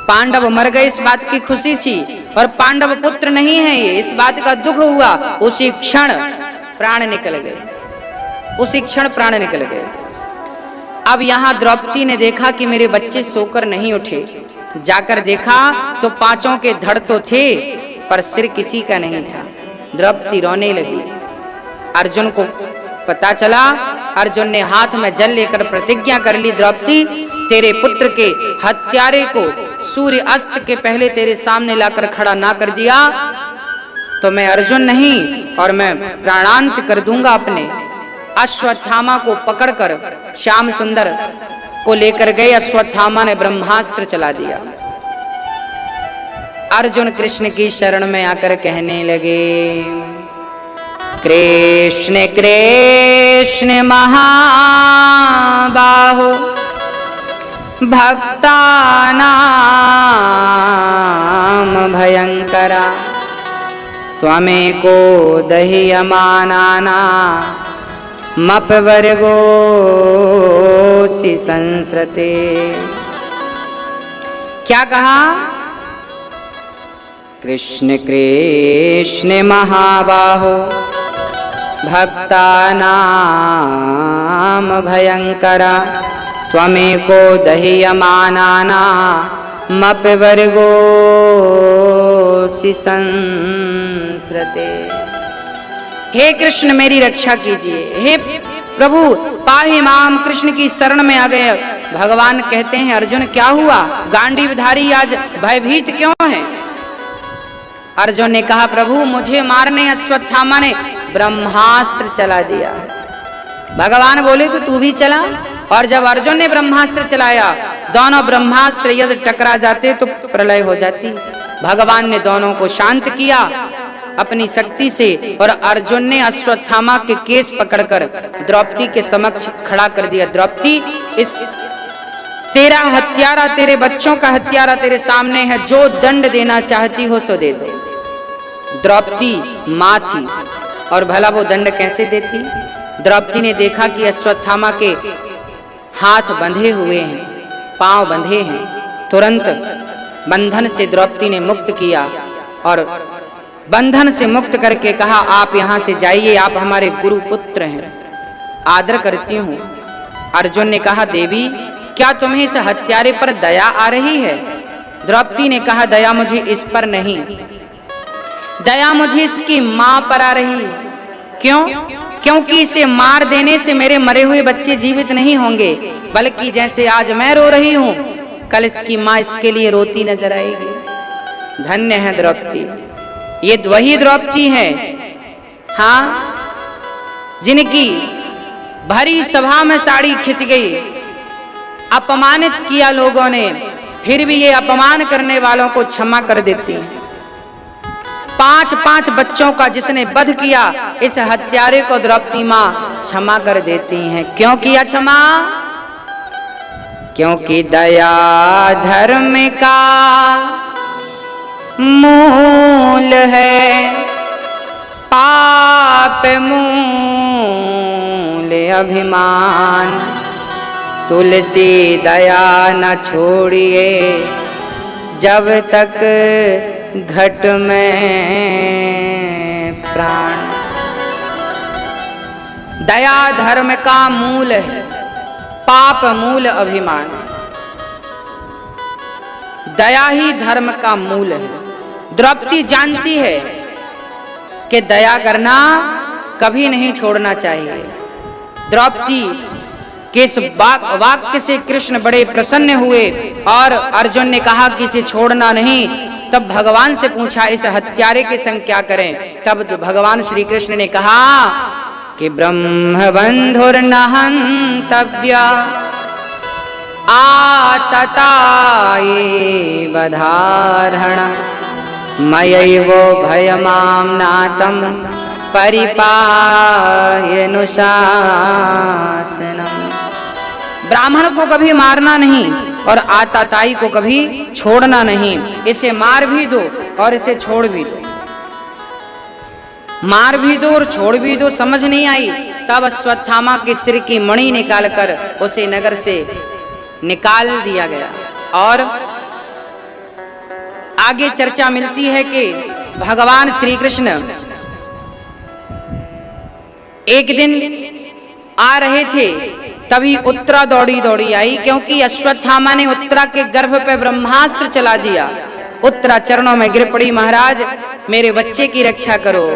पांडव मर गए इस बात की खुशी थी और पांडव पुत्र नहीं है ये, इस बात का दुख हुआ। उसी क्षण प्राण निकल गए, उसी क्षण प्राण निकल गए। अब यहाँ द्रौपदी ने देखा कि मेरे बच्चे सोकर नहीं उठे। जाकर देखा तो 5 के धड़ तो थे पर सिर किसी का नहीं था। द्रौपदी रोने लगी। अर्जुन को पता चला। अर्जुन ने हाथ में जल लेकर प्रतिज्ञा कर ली, द्रौपदी तेरे पुत्र के हत्यारे को सूर्य अस्त के पहले तेरे सामने लाकर खड़ा ना कर दिया तो मैं अर्जुन नहीं और मैं प्राणांत कर दूंगा अपने। अश्वत्थामा को पकड़कर श्याम सुंदर को लेकर गए। अश्वत्थामा ने ब्रह्मास्त्र चला दिया। अर्जुन कृष्ण की शरण में आकर कहने लगे कृष्ण कृष्ण महाबाहो भक्तानां भयंकरा त्वमेको दह्यमानानामपवर्गोऽसि संसृते। क्या कहा? कृष्ण कृष्ण महाबाहो भक्तानां भयंकरा त्वमेको दह्यमानानामपवर्गोऽसि संसृते। हे कृष्ण मेरी रक्षा कीजिए, हे प्रभु पाहि माम। कृष्ण की शरण में आ गए। भगवान कहते हैं अर्जुन क्या हुआ, गांडीवधारी आज भयभीत क्यों है? अर्जुन ने कहा प्रभु मुझे मारने अश्वत्थामा ने ब्रह्मास्त्र चला दिया। भगवान बोले तो तू भी चला। और जब अर्जुन ने ब्रह्मास्त्र चलाया, दोनों ब्रह्मास्त्र यदि टकरा जाते तो प्रलय हो जाती। भगवान ने दोनों को शांत किया अपनी शक्ति से और अर्जुन ने अश्वत्थामा के केस पकड़कर द्रौपदी के समक्ष खड़ा कर दिया। द्रौपदी इस तेरा हत्यारा, तेरे बच्चों का हत्यारा तेरे सामने है, जो दंड देना चाहती हो सो दे दे। द्रौपदी मां थी और भला वो दंड कैसे देती? द्रौपदी ने देखा कि अश्वत्थामा के हाथ बंधे हुए हैं, पांव बंधे हैं। तुरंत बंधन से द्रौपदी ने मुक्त किया और बंधन से मुक्त करके कहा, आप यहां से जाइए, आप हमारे गुरु पुत्र हैं, आदर करती हूं। अर्जुन ने कहा, देवी क्या तुम्हें इस हत्यारे पर दया आ रही है? द्रौपदी ने कहा, दया मुझे इस पर नहीं, दया मुझे इसकी मां पर आ रही है। क्यों? क्योंकि इसे मार देने से मेरे मरे हुए बच्चे जीवित नहीं होंगे, बल्कि जैसे आज मैं रो रही हूं, कल इसकी मां इसके लिए रोती नजर आएगी। धन्य है द्रौपदी, ये वही द्रौपदी है, हाँ, जिनकी भरी सभा में साड़ी खिंच गई, अपमानित किया लोगों ने, फिर भी ये अपमान करने वालों को क्षमा कर देती हैं। 5-5 बच्चों का जिसने वध किया, इस हत्यारे को द्रौपदी मां क्षमा कर देती हैं। क्यों किया क्षमा? क्योंकि दया धर्म का मूल है, पाप मूल अभिमान। तुलसी दया न छोड़िए, जब तक घट में प्राण। दया धर्म का मूल है, पाप मूल अभिमान। दया ही धर्म का मूल है। द्रौपदी जानती है कि दया करना कभी नहीं छोड़ना चाहिए। द्रौपदी के इस वाक्य से कृष्ण बड़े प्रसन्न हुए और अर्जुन ने कहा कि इसे छोड़ना नहीं। तब भगवान से पूछा, इस हत्यारे के संग क्या करें? तब भगवान श्री कृष्ण ने कहा कि ब्रह्म बंधुर्न हन्तव्य आतताये बधार्हण मयैवो भयमाम्नातं परिपायनुशासनम्। ब्राह्मण को कभी मारना नहीं और आताताई को कभी छोड़ना नहीं। इसे मार भी दो और इसे छोड़ भी दो, मार भी दो और छोड़ भी दो। समझ नहीं आई? तब अश्वत्थामा के सिर की मणि निकालकर उसे नगर से निकाल दिया गया। और आगे चर्चा मिलती है कि भगवान श्री कृष्ण एक दिन आ रहे थे, तभी उत्तरा दौड़ी दौड़ी आई, क्योंकि अश्वत्थामा ने उत्तरा के गर्भ पे ब्रह्मास्त्र चला दिया। उत्तरा चरणों में गिर पड़ी, महाराज मेरे बच्चे की रक्षा करो।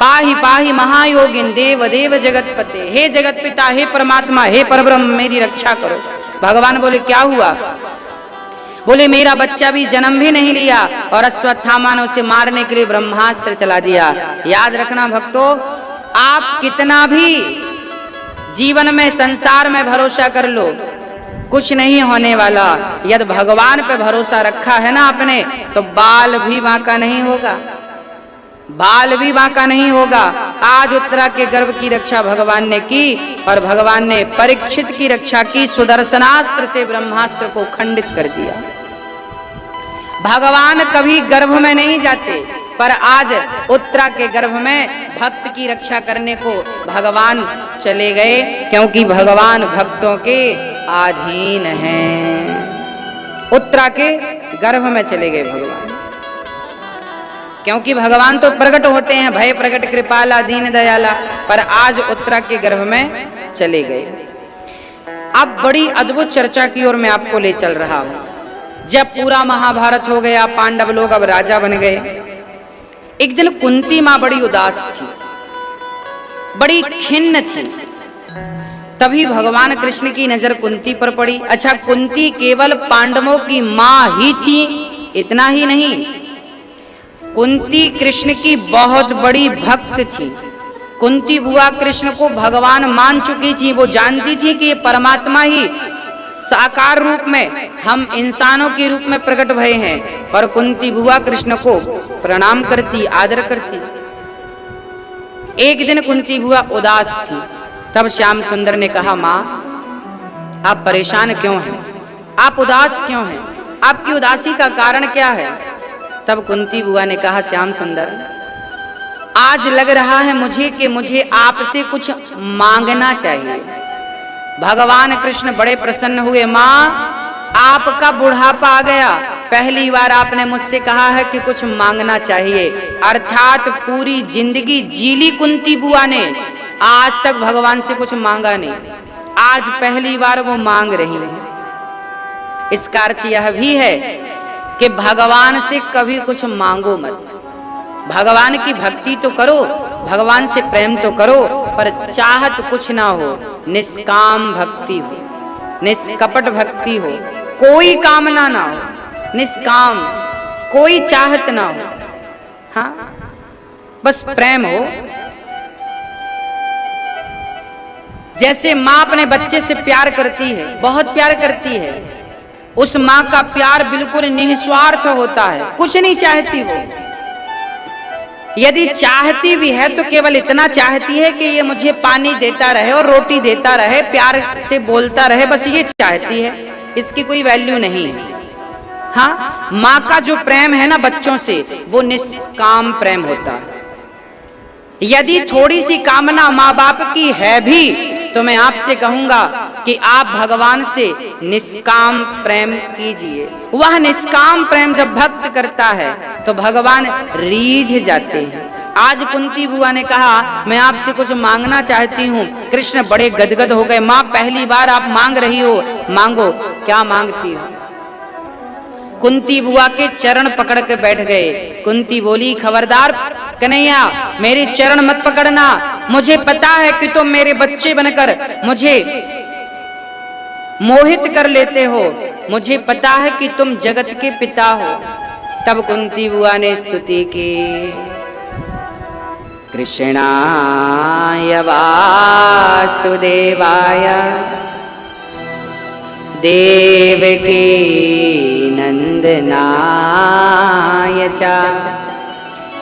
पाहि पाहि महायोगिन देव देव जगतपते, हे जगत पिता, हे परमात्मा, हे परब्रह्म, मेरी रक्षा करो। भगवान बोले, क्या हुआ? बोले, मेरा बच्चा भी जन्म भी नहीं लिया और अश्वत्थामा ने उसे मारने के लिए ब्रह्मास्त्र चला दिया। याद रखना भक्तों, आप कितना भी जीवन में संसार में भरोसा कर लो, कुछ नहीं होने वाला। यदि भगवान पे भरोसा रखा है ना आपने, तो बाल भी बांका नहीं होगा, बाल भी बांका नहीं होगा। आज उत्तरा के गर्भ की रक्षा भगवान ने की और भगवान ने परीक्षित की रक्षा की, सुदर्शनास्त्र से ब्रह्मास्त्र को खंडित कर दिया। भगवान कभी गर्भ में नहीं जाते, पर आज उत्तरा के गर्भ में भक्त की रक्षा करने को भगवान चले गए, क्योंकि भगवान भक्तों के अधीन हैं। उत्तरा के गर्भ में चले गए भगवान, क्योंकि भगवान तो प्रकट होते हैं, भय प्रकट कृपाला दीन दयाला, पर आज उत्तरा के गर्भ में चले गए। अब बड़ी अद्भुत चर्चा की ओर मैं आपको ले चल रहा हूं। जब पूरा महाभारत हो गया, पांडव लोग अब राजा बन गए। एक दिन कुंती मां बड़ी उदास थी, बड़ी खिन्न थी। तभी भगवान कृष्ण की नजर कुंती पर पड़ी। अच्छा, कुंती केवल पांडवों की मां ही थी, इतना ही नहीं, कुंती कृष्ण की बहुत बड़ी भक्त थी। कुंती बुआ कृष्ण को भगवान मान चुकी थी। वो जानती थी कि ये परमात्मा ही साकार रूप में हम इंसानों के रूप में प्रकट भये हैं, और कुंती बुआ कृष्ण को प्रणाम करती, आदर करती। एक दिन कुंती बुआ उदास थी। तब श्याम सुंदर ने कहा, मां आप परेशान क्यों हैं? आप उदास क्यों हैं? आपकी उदासी का कारण क्या है? तब कुंती बुआ ने कहा, श्याम सुंदर, आज लग रहा है मुझे कि मुझे आपसे कुछ मांगना चाहिए। भगवान कृष्ण बड़े प्रसन्न हुए। माँ, आपका बुढ़ापा आ गया, पहली बार आपने मुझसे कहा है कि कुछ मांगना चाहिए। अर्थात पूरी जिंदगी जीली कुंती बुआ ने, आज तक भगवान से कुछ मांगा नहीं, आज पहली बार वो मांग रही हैं। इसका अर्थ यह भी है कि भगवान से कभी कुछ मांगो मत। भगवान की भक्ति तो करो, भगवान से प्रेम तो करो, पर चाहत कुछ ना हो, निष्काम भक्ति हो, निष्कपट भक्ति हो, कोई कामना ना हो, निष्काम, कोई चाहत ना हो, हाँ, बस प्रेम हो। जैसे माँ अपने बच्चे से प्यार करती है, बहुत प्यार करती है, उस माँ का प्यार बिल्कुल निस्वार्थ होता है, कुछ नहीं चाहती वो। यदि चाहती भी है तो केवल इतना चाहती है कि ये मुझे पानी देता रहे और रोटी देता रहे, प्यार से बोलता रहे, बस ये चाहती है, इसकी कोई वैल्यू नहीं है। हाँ, माँ का जो प्रेम है ना बच्चों से, वो निष्काम प्रेम होता है। यदि थोड़ी सी कामना माँ बाप की है भी तो मैं आपसे कहूंगा कि आप भगवान से निष्काम प्रेम कीजिए। वह निष्काम प्रेम जब भक्त करता है तो भगवान रीझ जाते हैं। आज कुंती बुआ ने कहा, मैं आपसे कुछ मांगना चाहती हूँ। कृष्ण बड़े गदगद हो गए। माँ, पहली बार आप मांग रही हो, मांगो। क्या मांगती हो? कुंती बुआ के चरण पकड़ के बैठ गए। कुंती बोली, खबरदार कन्हैया, मेरे चरण मत पकड़ना। मुझे पता है कि तुम मेरे बच्चे बनकर मुझे मोहित कर लेते हो, मुझे पता है कि तुम जगत के पिता हो। तब कुंती बुआ ने स्तुति की, कृष्णाय वासुदेवाय देवकी नंदनाय च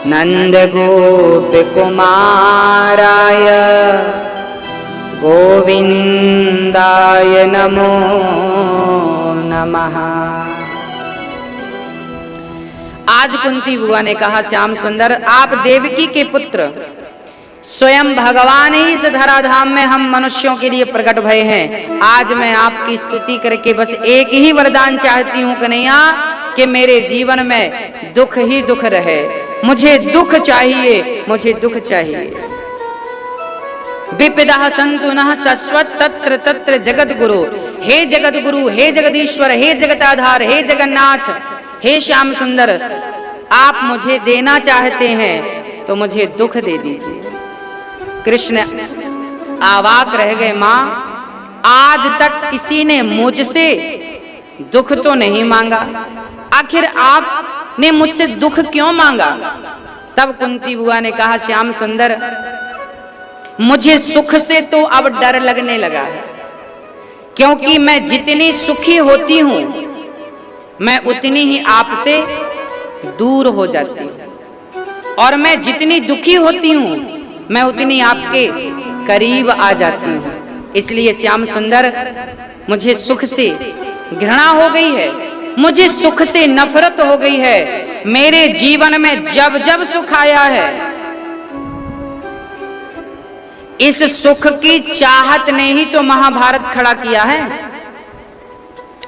नंद गोप कुमाराय गोविंदाय नमो नमः। आज कुंती बुआ ने कहा, श्याम सुंदर, आप देवकी के पुत्र, स्वयं भगवान ही इस धराधाम में हम मनुष्यों के लिए प्रकट भय हैं। आज मैं आपकी स्तुति करके बस एक ही वरदान चाहती हूँ कन्हैया, कि मेरे जीवन में दुख ही दुख रहे। मुझे दुख चाहिए, मुझे दुख चाहिए। विपदः सन्तु नः शश्वत तत्र तत्र जगत गुरु। हे जगत गुरु, हे जगदीश्वर, हे जगताधार, हे जगन्नाथ, हे श्याम सुंदर, आप मुझे देना चाहते हैं तो मुझे दुख दे दीजिए। कृष्ण अवाक रह गए। माँ, आज तक किसी ने मुझसे दुख तो नहीं मांगा, आखिर आपने मुझसे दुख क्यों मांगा? तब कुंती बुआ ने कहा, श्याम सुंदर, मुझे सुख से तो अब डर लगने लगा है, क्योंकि मैं जितनी सुखी होती हूं मैं उतनी ही आपसे दूर हो जाती हूं, और मैं जितनी दुखी होती हूं मैं उतनी आपके करीब आ जाती हूं। इसलिए श्याम सुंदर, मुझे सुख से घृणा हो गई है, मुझे सुख से नफरत हो गई है। मेरे जीवन में जब जब सुख आया है, इस सुख की चाहत ने ही तो महाभारत खड़ा किया है।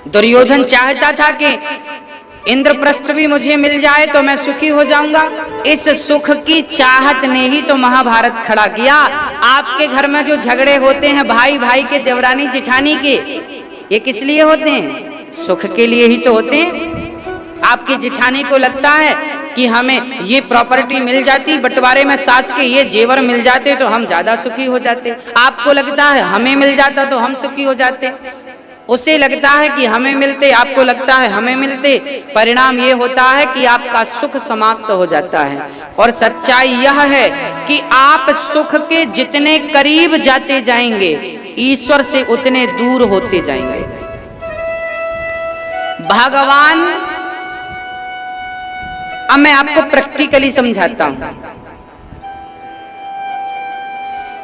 दुर्योधन चाहता था कि इंद्रप्रस्थ भी मुझे मिल जाए तो मैं सुखी हो जाऊंगा। इस सुख की चाहत ने ही तो महाभारत खड़ा किया। आपके घर में जो झगड़े होते हैं भाई भाई के, देवरानी जेठानी के, ये किस लिए होते हैं? सुख के लिए ही तो होते हैं। आपकी जेठानी को लगता है कि हमें ये प्रॉपर्टी मिल जाती, बंटवारे में सास के ये जेवर मिल जाते तो हम ज्यादा सुखी हो जाते। आपको लगता है हमें मिल जाता तो हम सुखी हो जाते। उसे लगता है कि हमें मिलते, आपको लगता है हमें मिलते। परिणाम ये होता है कि आपका सुख समाप्त हो जाता है। और सच्चाई यह है कि आप सुख के जितने करीब जाते जाएंगे, ईश्वर से उतने दूर होते जाएंगे। भगवान, अब मैं आपको प्रैक्टिकली समझाता हूं।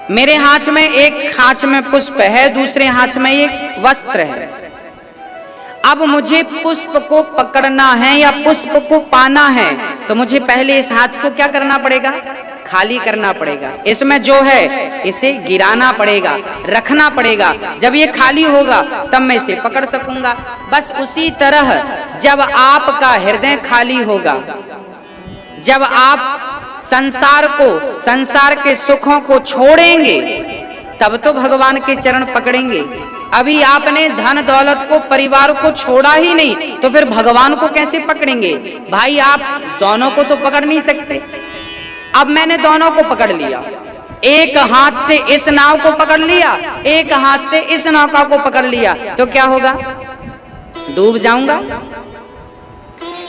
मेरे हाथ में एक हाथ में पुष्प है, दूसरे हाथ में एक वस्त्र है। अब मुझे पुष्प को पकड़ना है या पुष्प को पाना है तो मुझे पहले इस हाथ को क्या करना पड़ेगा, खाली करना पड़ेगा। इसमें जो है इसे गिराना पड़ेगा, रखना पड़ेगा। जब ये खाली होगा तब मैं इसे पकड़ सकूंगा। बस उसी तरह जब आपका हृदय खाली होगा, जब आप संसार को, संसार के सुखों को छोड़ेंगे, तब तो भगवान के चरण पकड़ेंगे। अभी आपने धन दौलत को, परिवार को छोड़ा ही नहीं तो फिर भगवान को कैसे पकड़ेंगे? भाई आप दोनों को तो पकड़ नहीं सकते। अब मैंने दोनों को पकड़ लिया, एक हाथ से इस नाव को पकड़ लिया, एक हाथ से इस नौका को पकड़ लिया, तो क्या होगा? डूब जाऊंगा।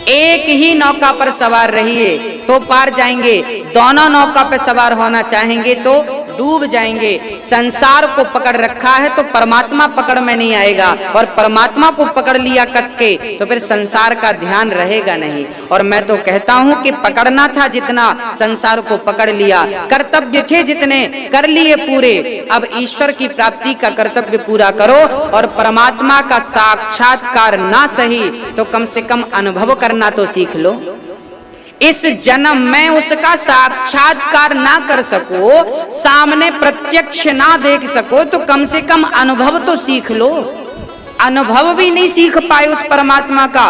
एक ही नौका पर सवार रहिए तो पार जाएंगे, दोनों नौका पर सवार होना चाहेंगे तो डूब जाएंगे। संसार को पकड़ रखा है तो परमात्मा पकड़ में नहीं आएगा, और परमात्मा को पकड़ लिया कस के तो फिर संसार का ध्यान रहेगा नहीं। और मैं तो कहता हूं कि पकड़ना था जितना, संसार को पकड़ लिया, कर्तव्य थे जितने कर लिए पूरे। अब ईश्वर की प्राप्ति का कर्तव्य पूरा करो, और परमात्मा का साक्षात्कार ना सही तो कम से कम अनुभव करना तो सीख लो। इस जन्म में उसका साक्षात्कार ना कर सको, सामने प्रत्यक्ष ना देख सको, तो कम से कम अनुभव तो सीख लो। अनुभव भी नहीं सीख पाए उस परमात्मा का,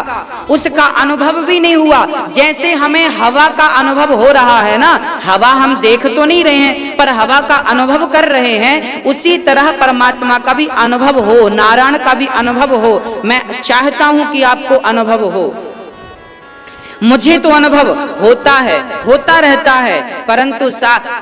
उसका अनुभव भी नहीं हुआ। जैसे हमें हवा का अनुभव हो रहा है ना, हवा हम देख तो नहीं रहे हैं पर हवा का अनुभव कर रहे हैं, उसी तरह परमात्मा का भी अनुभव हो, नारायण का भी अनुभव हो। मैं चाहता हूं कि आपको अनुभव हो। मुझे तो अनुभव होता है, होता रहता है, परंतु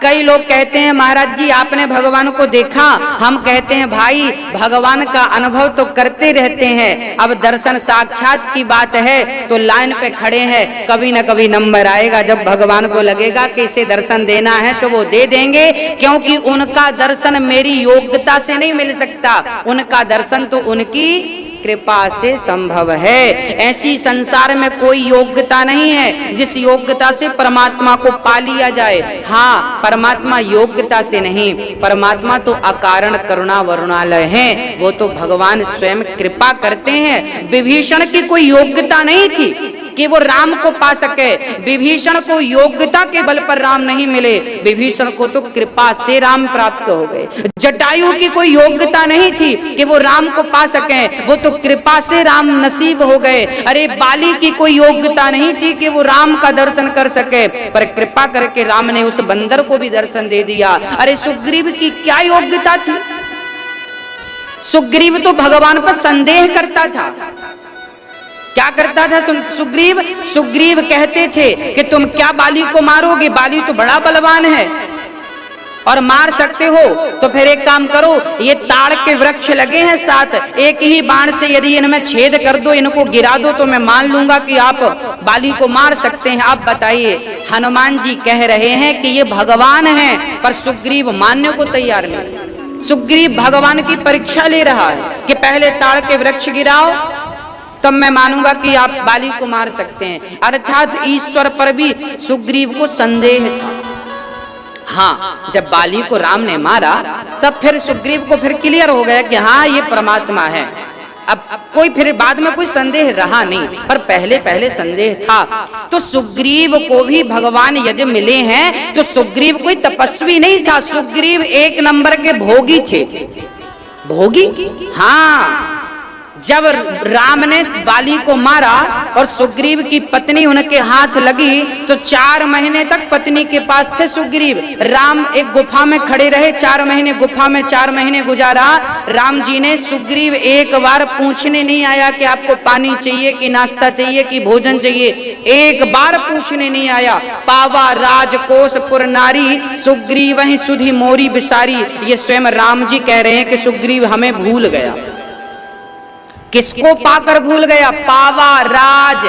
कई लोग कहते हैं महाराज जी आपने भगवान को देखा। हम कहते हैं भाई भगवान का अनुभव तो करते रहते हैं, अब दर्शन साक्षात की बात है तो लाइन पे खड़े हैं, कभी ना कभी नंबर आएगा जब भगवान को लगेगा कि इसे दर्शन देना है तो वो दे देंगे, क्योंकि उनका दर्शन मेरी योग्यता से नहीं मिल सकता, उनका दर्शन तो उनकी कृपा से संभव है। ऐसी संसार में कोई योग्यता नहीं है जिस योग्यता से परमात्मा को पा लिया जाए। हाँ, परमात्मा योग्यता से नहीं, परमात्मा तो अकारण करुणा वरुणालय है, वो तो भगवान स्वयं कृपा करते हैं। विभीषण की कोई योग्यता नहीं थी कि वो राम को पा सके, विभीषण को योग्यता के बल पर राम नहीं मिले, विभीषण को तो कृपा से राम प्राप्त हो गए। जटायु की कोई योग्यता नहीं थी कि वो राम को पा सके, वो तो कृपा से राम नसीब हो गए। अरे बाली की कोई योग्यता नहीं थी कि वो राम का दर्शन कर सके, पर कृपा करके राम ने उस बंदर को भी दर्शन दे दिया। अरे सुग्रीव की क्या योग्यता थी? सुग्रीव तो भगवान पर संदेह करता था। क्या करता था सुग्रीव? सुग्रीव कहते थे कि तुम क्या बाली को मारोगे, बाली तो बड़ा बलवान है और मार सकते हो, तो फिर एक काम करो, ये ताड़ के वृक्ष लगे हैं साथ, एक ही बाण से यदि इनमें छेद कर दो, इनको गिरा दो, तो मैं मान लूंगा कि आप बाली को मार सकते हैं। आप बताइए, हनुमान जी कह रहे हैं कि ये भगवान हैं, पर सुग्रीव मानने को तैयार नहीं। सुग्रीव भगवान की परीक्षा ले रहा है कि पहले ताड़ के वृक्ष गिराओ तब मैं मानूंगा कि आप बाली को मार सकते हैं। अर्थात ईश्वर पर भी सुग्रीव को संदेह था। हाँ, जब बाली को राम ने मारा तब फिर सुग्रीव को फिर क्लियर हो गया कि हाँ ये परमात्मा है। अब कोई फिर बाद में कोई संदेह रहा नहीं, पर पहले पहले संदेह था। तो सुग्रीव को भी भगवान यदि मिले हैं तो सुग्रीव कोई तपस्वी नहीं था, सुग्रीव एक नंबर के भोगी थे। भोगी? हाँ, जब राम ने बाली को मारा और सुग्रीव की पत्नी उनके हाथ लगी तो 4 महीने तक पत्नी के पास थे सुग्रीव। राम एक गुफा में खड़े रहे, 4 महीने गुफा में 4 महीने गुजारा। राम जी ने सुग्रीव एक बार पूछने नहीं आया कि आपको पानी चाहिए कि नाश्ता चाहिए कि भोजन चाहिए, एक बार पूछने नहीं आया। पावा राजकोष पुर नारी, सुग्रीव ही सुधी मोरी बिसारी। ये स्वयं राम जी कह रहे हैं कि सुग्रीव हमें भूल गया। किसको पाकर भूल गया? पावा राज,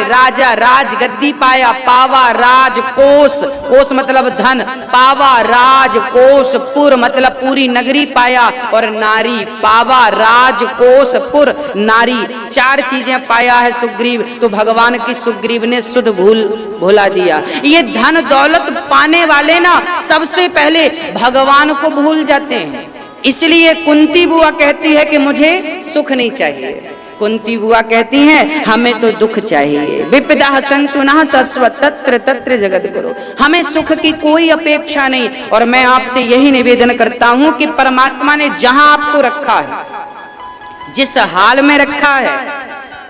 राजा, राज गद्दी पाया। पावा राज कोष, कोष मतलब धन, पावा राज कोष पुर मतलब पूरी नगरी पाया, और नारी, पावा राज कोष पुर नारी, 4 चीजें पाया है सुग्रीव। तो भगवान की सुग्रीव ने शुद्ध भुला दिया। ये धन दौलत पाने वाले ना सबसे पहले भगवान को भूल जाते हैं। इसलिए कुंती बुआ कहती है कि मुझे सुख नहीं चाहिए। कुंती बुआ कहती हैं हमें तो दुख चाहिए। विपदा संतु न सस्वत तत्र तत्र जगत गुरु, हमें सुख की कोई अपेक्षा नहीं। और मैं आपसे यही निवेदन करता हूं कि परमात्मा ने जहां आपको रखा है, जिस हाल में रखा है,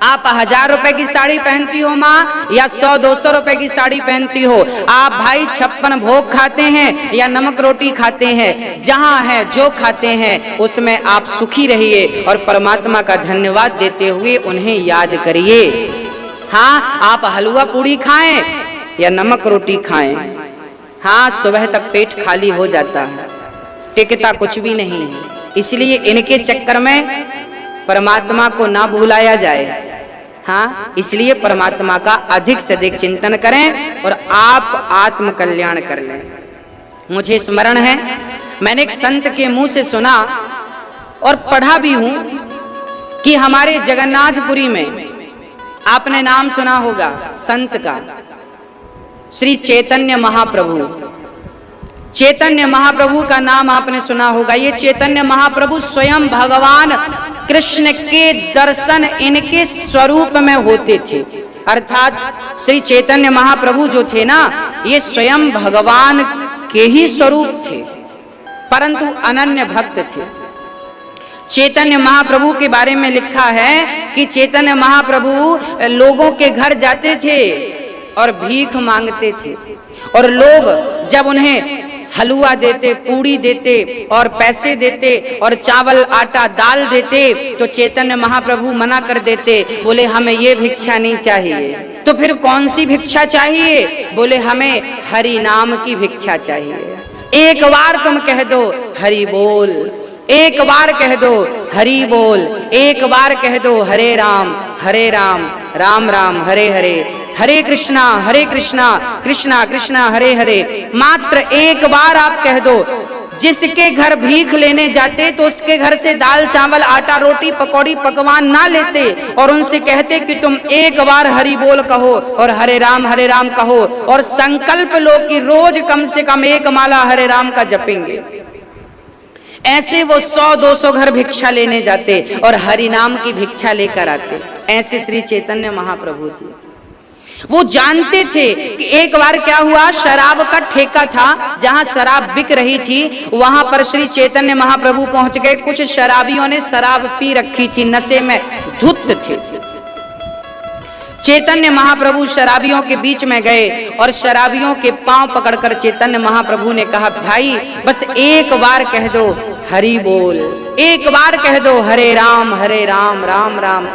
आप 1000 रुपए की साड़ी पहनती हो माँ या 100-200 रुपए की साड़ी पहनती हो, आप भाई 56 भोग खाते हैं या नमक रोटी खाते हैं, जहां है जो खाते हैं उसमें आप सुखी रहिए और परमात्मा का धन्यवाद देते हुए उन्हें याद करिए। हाँ, आप हलवा पूड़ी खाएं या नमक रोटी खाएं, हाँ सुबह तक पेट खाली हो जाता है, टिकता कुछ भी नहीं है। इसलिए इनके चक्कर में परमात्मा को ना भुलाया जाए। हाँ, इसलिए परमात्मा का अधिक से अधिक चिंतन करें और आप आत्म कल्याण कर लें। मुझे स्मरण है, मैंने एक संत के मुंह से सुना और पढ़ा भी हूं कि हमारे जगन्नाथपुरी में, आपने नाम सुना होगा संत का, श्री चैतन्य महाप्रभु। चैतन्य महाप्रभु का नाम आपने सुना होगा। ये चैतन्य महाप्रभु स्वयं भगवान कृष्ण के दर्शन इनके स्वरूप में होते थे। अर्थात श्री चैतन्य महाप्रभु जो थे ना, ये स्वयं भगवान के ही स्वरूप थे, परंतु अनन्य भक्त थे। चैतन्य महाप्रभु के बारे में लिखा है कि चैतन्य महाप्रभु लोगों के घर जाते थे और भीख मांगते थे, और लोग जब उन्हें हलवा देते, पूड़ी देते और पैसे देते और चावल आटा दाल देते तो चैतन्य महाप्रभु मना कर देते, बोले हमें ये भिक्षा नहीं चाहिए। तो फिर कौन सी भिक्षा चाहिए? बोले हमें हरि नाम की भिक्षा चाहिए। एक बार तुम कह दो हरि बोल, एक बार कह दो हरि बोल, एक बार कह दो हरे राम राम राम हरे हरे, हरे कृष्णा कृष्णा कृष्णा हरे हरे। मात्र एक बार आप कह दो। जिसके घर भीख लेने जाते तो उसके घर से दाल चावल आटा रोटी पकौड़ी पकवान ना लेते और उनसे कहते कि तुम एक बार हरि बोल कहो और हरे राम कहो और संकल्प लो कि रोज कम से कम एक माला हरे राम का जपेंगे। ऐसे वो 100-200 घर भिक्षा लेने जाते और हरि नाम की भिक्षा लेकर आते। ऐसे श्री चैतन्य महाप्रभु जी, वो जानते थे कि एक बार क्या हुआ, शराब का ठेका था, जहां शराब बिक रही थी वहां पर श्री चैतन्य महाप्रभु पहुंच गए। कुछ शराबियों ने शराब पी रखी थी, नशे में धुत थे। चैतन्य महाप्रभु शराबियों के बीच में गए और शराबियों के पांव पकड़कर चैतन्य महाप्रभु ने कहा, भाई बस एक बार कह दो हरि बोल, एक बार कह दो हरे राम राम राम।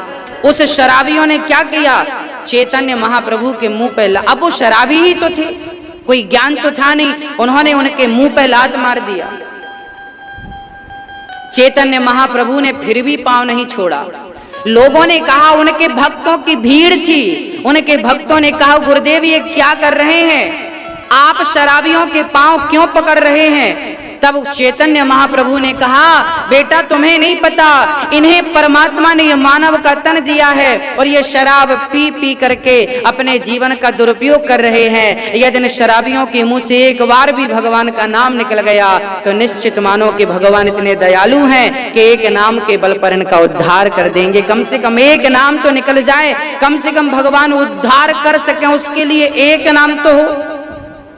उस शराबियों ने क्या किया, चैतन्य महाप्रभु के मुंह पे, अब वो शराबी ही तो थे, कोई ज्ञान तो था नहीं, उन्होंने उनके मुंह पे लात मार दिया। चैतन्य महाप्रभु ने फिर भी पांव नहीं छोड़ा। लोगों ने कहा, उनके भक्तों की भीड़ थी, उनके भक्तों ने कहा, गुरुदेव ये क्या कर रहे हैं आप, शराबियों के पांव क्यों पकड़ रहे हैं? तब चैतन्य महाप्रभु ने कहा, बेटा तुम्हें नहीं पता, इन्हें परमात्मा ने ये मानव का तन दिया है और ये शराब पी पी करके अपने जीवन का दुरुपयोग कर रहे हैं। यदि इन शराबियों के मुंह से एक बार भी भगवान का नाम निकल गया तो निश्चित मानो कि भगवान इतने दयालु हैं कि एक नाम के बल पर इनका उद्धार कर देंगे। कम से कम एक नाम तो निकल जाए, कम से कम भगवान उद्धार कर सके, उसके लिए एक नाम तो हो।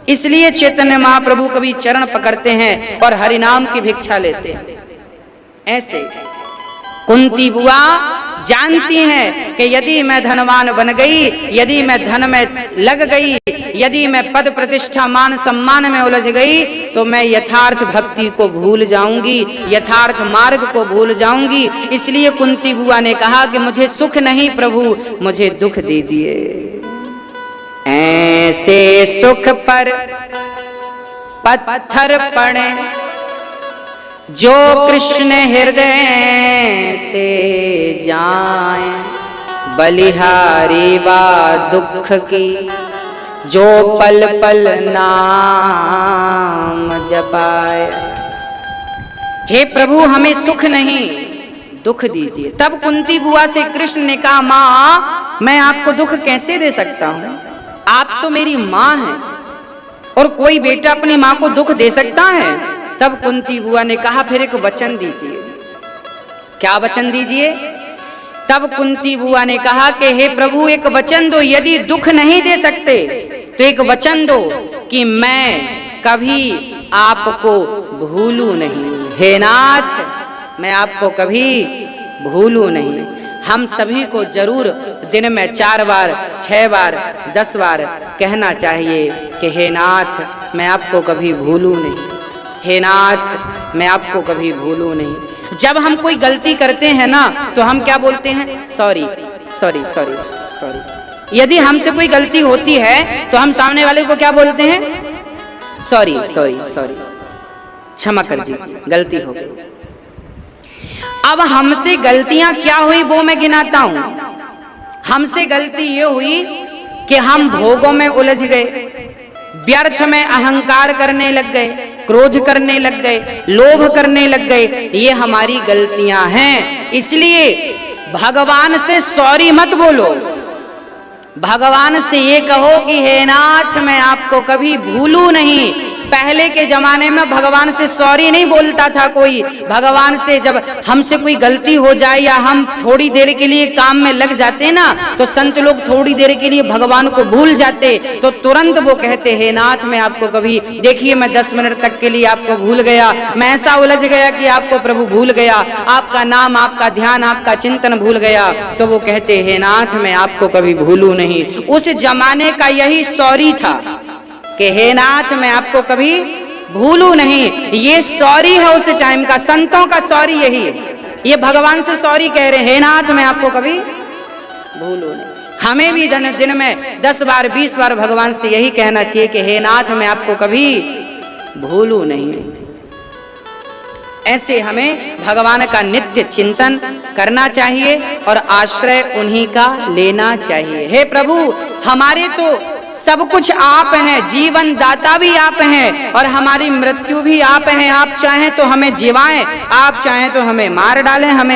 इसलिए चैतन्य महाप्रभु कभी चरण पकड़ते हैं और हरि नाम की भिक्षा लेते हैं। ऐसे कुंती बुआ जानती हैं कि यदि मैं धनवान बन गई, यदि मैं धन में लग गई, यदि मैं पद प्रतिष्ठा मान सम्मान में उलझ गई तो मैं यथार्थ भक्ति को भूल जाऊंगी, यथार्थ मार्ग को भूल जाऊंगी। इसलिए कुंती बुआ ने कहा कि मुझे सुख नहीं प्रभु, मुझे दुख दीजिए। ऐसे सुख पर पत्थर पड़े जो कृष्ण हृदय से जाए, बलिहारी बा दुख की जो पल पल नाम जपाए। हे प्रभु हमें सुख नहीं, दुख दीजिए। तब कुंती बुआ से कृष्ण ने कहा, माँ मैं आपको दुख कैसे दे सकता हूँ, आप तो मेरी माँ हैं और कोई बेटा अपनी माँ को दुख दे सकता है? तब कुंती बुआ ने कहा फिर एक वचन दीजिए। क्या वचन दीजिए? तब कुंती बुआ ने कहा कि हे प्रभु एक वचन दो, यदि दुख नहीं दे सकते तो एक वचन दो कि मैं कभी आपको भूलूं नहीं। हे नाथ मैं आपको कभी भूलूं नहीं। हम सभी को जरूर दिन में 4 बार 6 बार 10 बार कहना चाहिए कि हे नाथ मैं आपको कभी भूलूं नहीं, हे नाथ मैं आपको कभी भूलूं नहीं। जब हम कोई गलती करते हैं ना तो हम क्या बोलते हैं? Sorry sorry sorry sorry. यदि हमसे कोई गलती होती है तो हम सामने वाले को क्या बोलते हैं? सॉरी सॉरी सॉरी, क्षमा कर दीजिए, गलती हो गई। अब हमसे गलतियां क्या हुई वो मैं गिनाता हूं। हमसे गलती ये हुई कि हम भोगों में उलझ गए, व्यर्थ में अहंकार करने लग गए, क्रोध करने लग गए, लोभ करने लग गए। ये हमारी गलतियां हैं। इसलिए भगवान से सॉरी मत बोलो, भगवान से ये कहो कि हे नाथ मैं आपको कभी भूलूं नहीं। पहले के जमाने में भगवान से सॉरी नहीं बोलता था कोई। भगवान से जब हमसे कोई गलती हो जाए या हम थोड़ी देर के लिए काम में लग जाते ना तो संत लोग थोड़ी देर के लिए भगवान को भूल जाते तो तुरंत वो कहते हे नाथ मैं आपको कभी, देखिए मैं 10 मिनट तक के लिए आपको भूल गया, मैं ऐसा उलझ गया कि आपको प्रभु भूल गया, आपका नाम आपका ध्यान आपका चिंतन भूल गया। तो वो कहते हे नाथ मैं आपको कभी भूलूं नहीं। उस जमाने का यही सॉरी था कि हे नाथ मैं आपको कभी भूलूं नहीं। ये सॉरी है उस टाइम का, संतों का सॉरी यही है। ये भगवान से सॉरी कह रहे हैं, हे नाथ मैं आपको कभी भूलूं नहीं। हमें भी दिन में 10 बार 20 बार भगवान से यही कहना चाहिए कि हे नाथ मैं आपको कभी भूलूं नहीं। ऐसे हमें भगवान का नित्य चिंतन करना चाहिए और आश्रय उन्हीं का लेना चाहिए। हे प्रभु हमारे तो सब कुछ आप हैं, जीवन दाता भी आप हैं और हमारी मृत्यु भी आप हैं। आप चाहें तो हमें जीवाएं, आप चाहें तो हमें मार डालें, हमें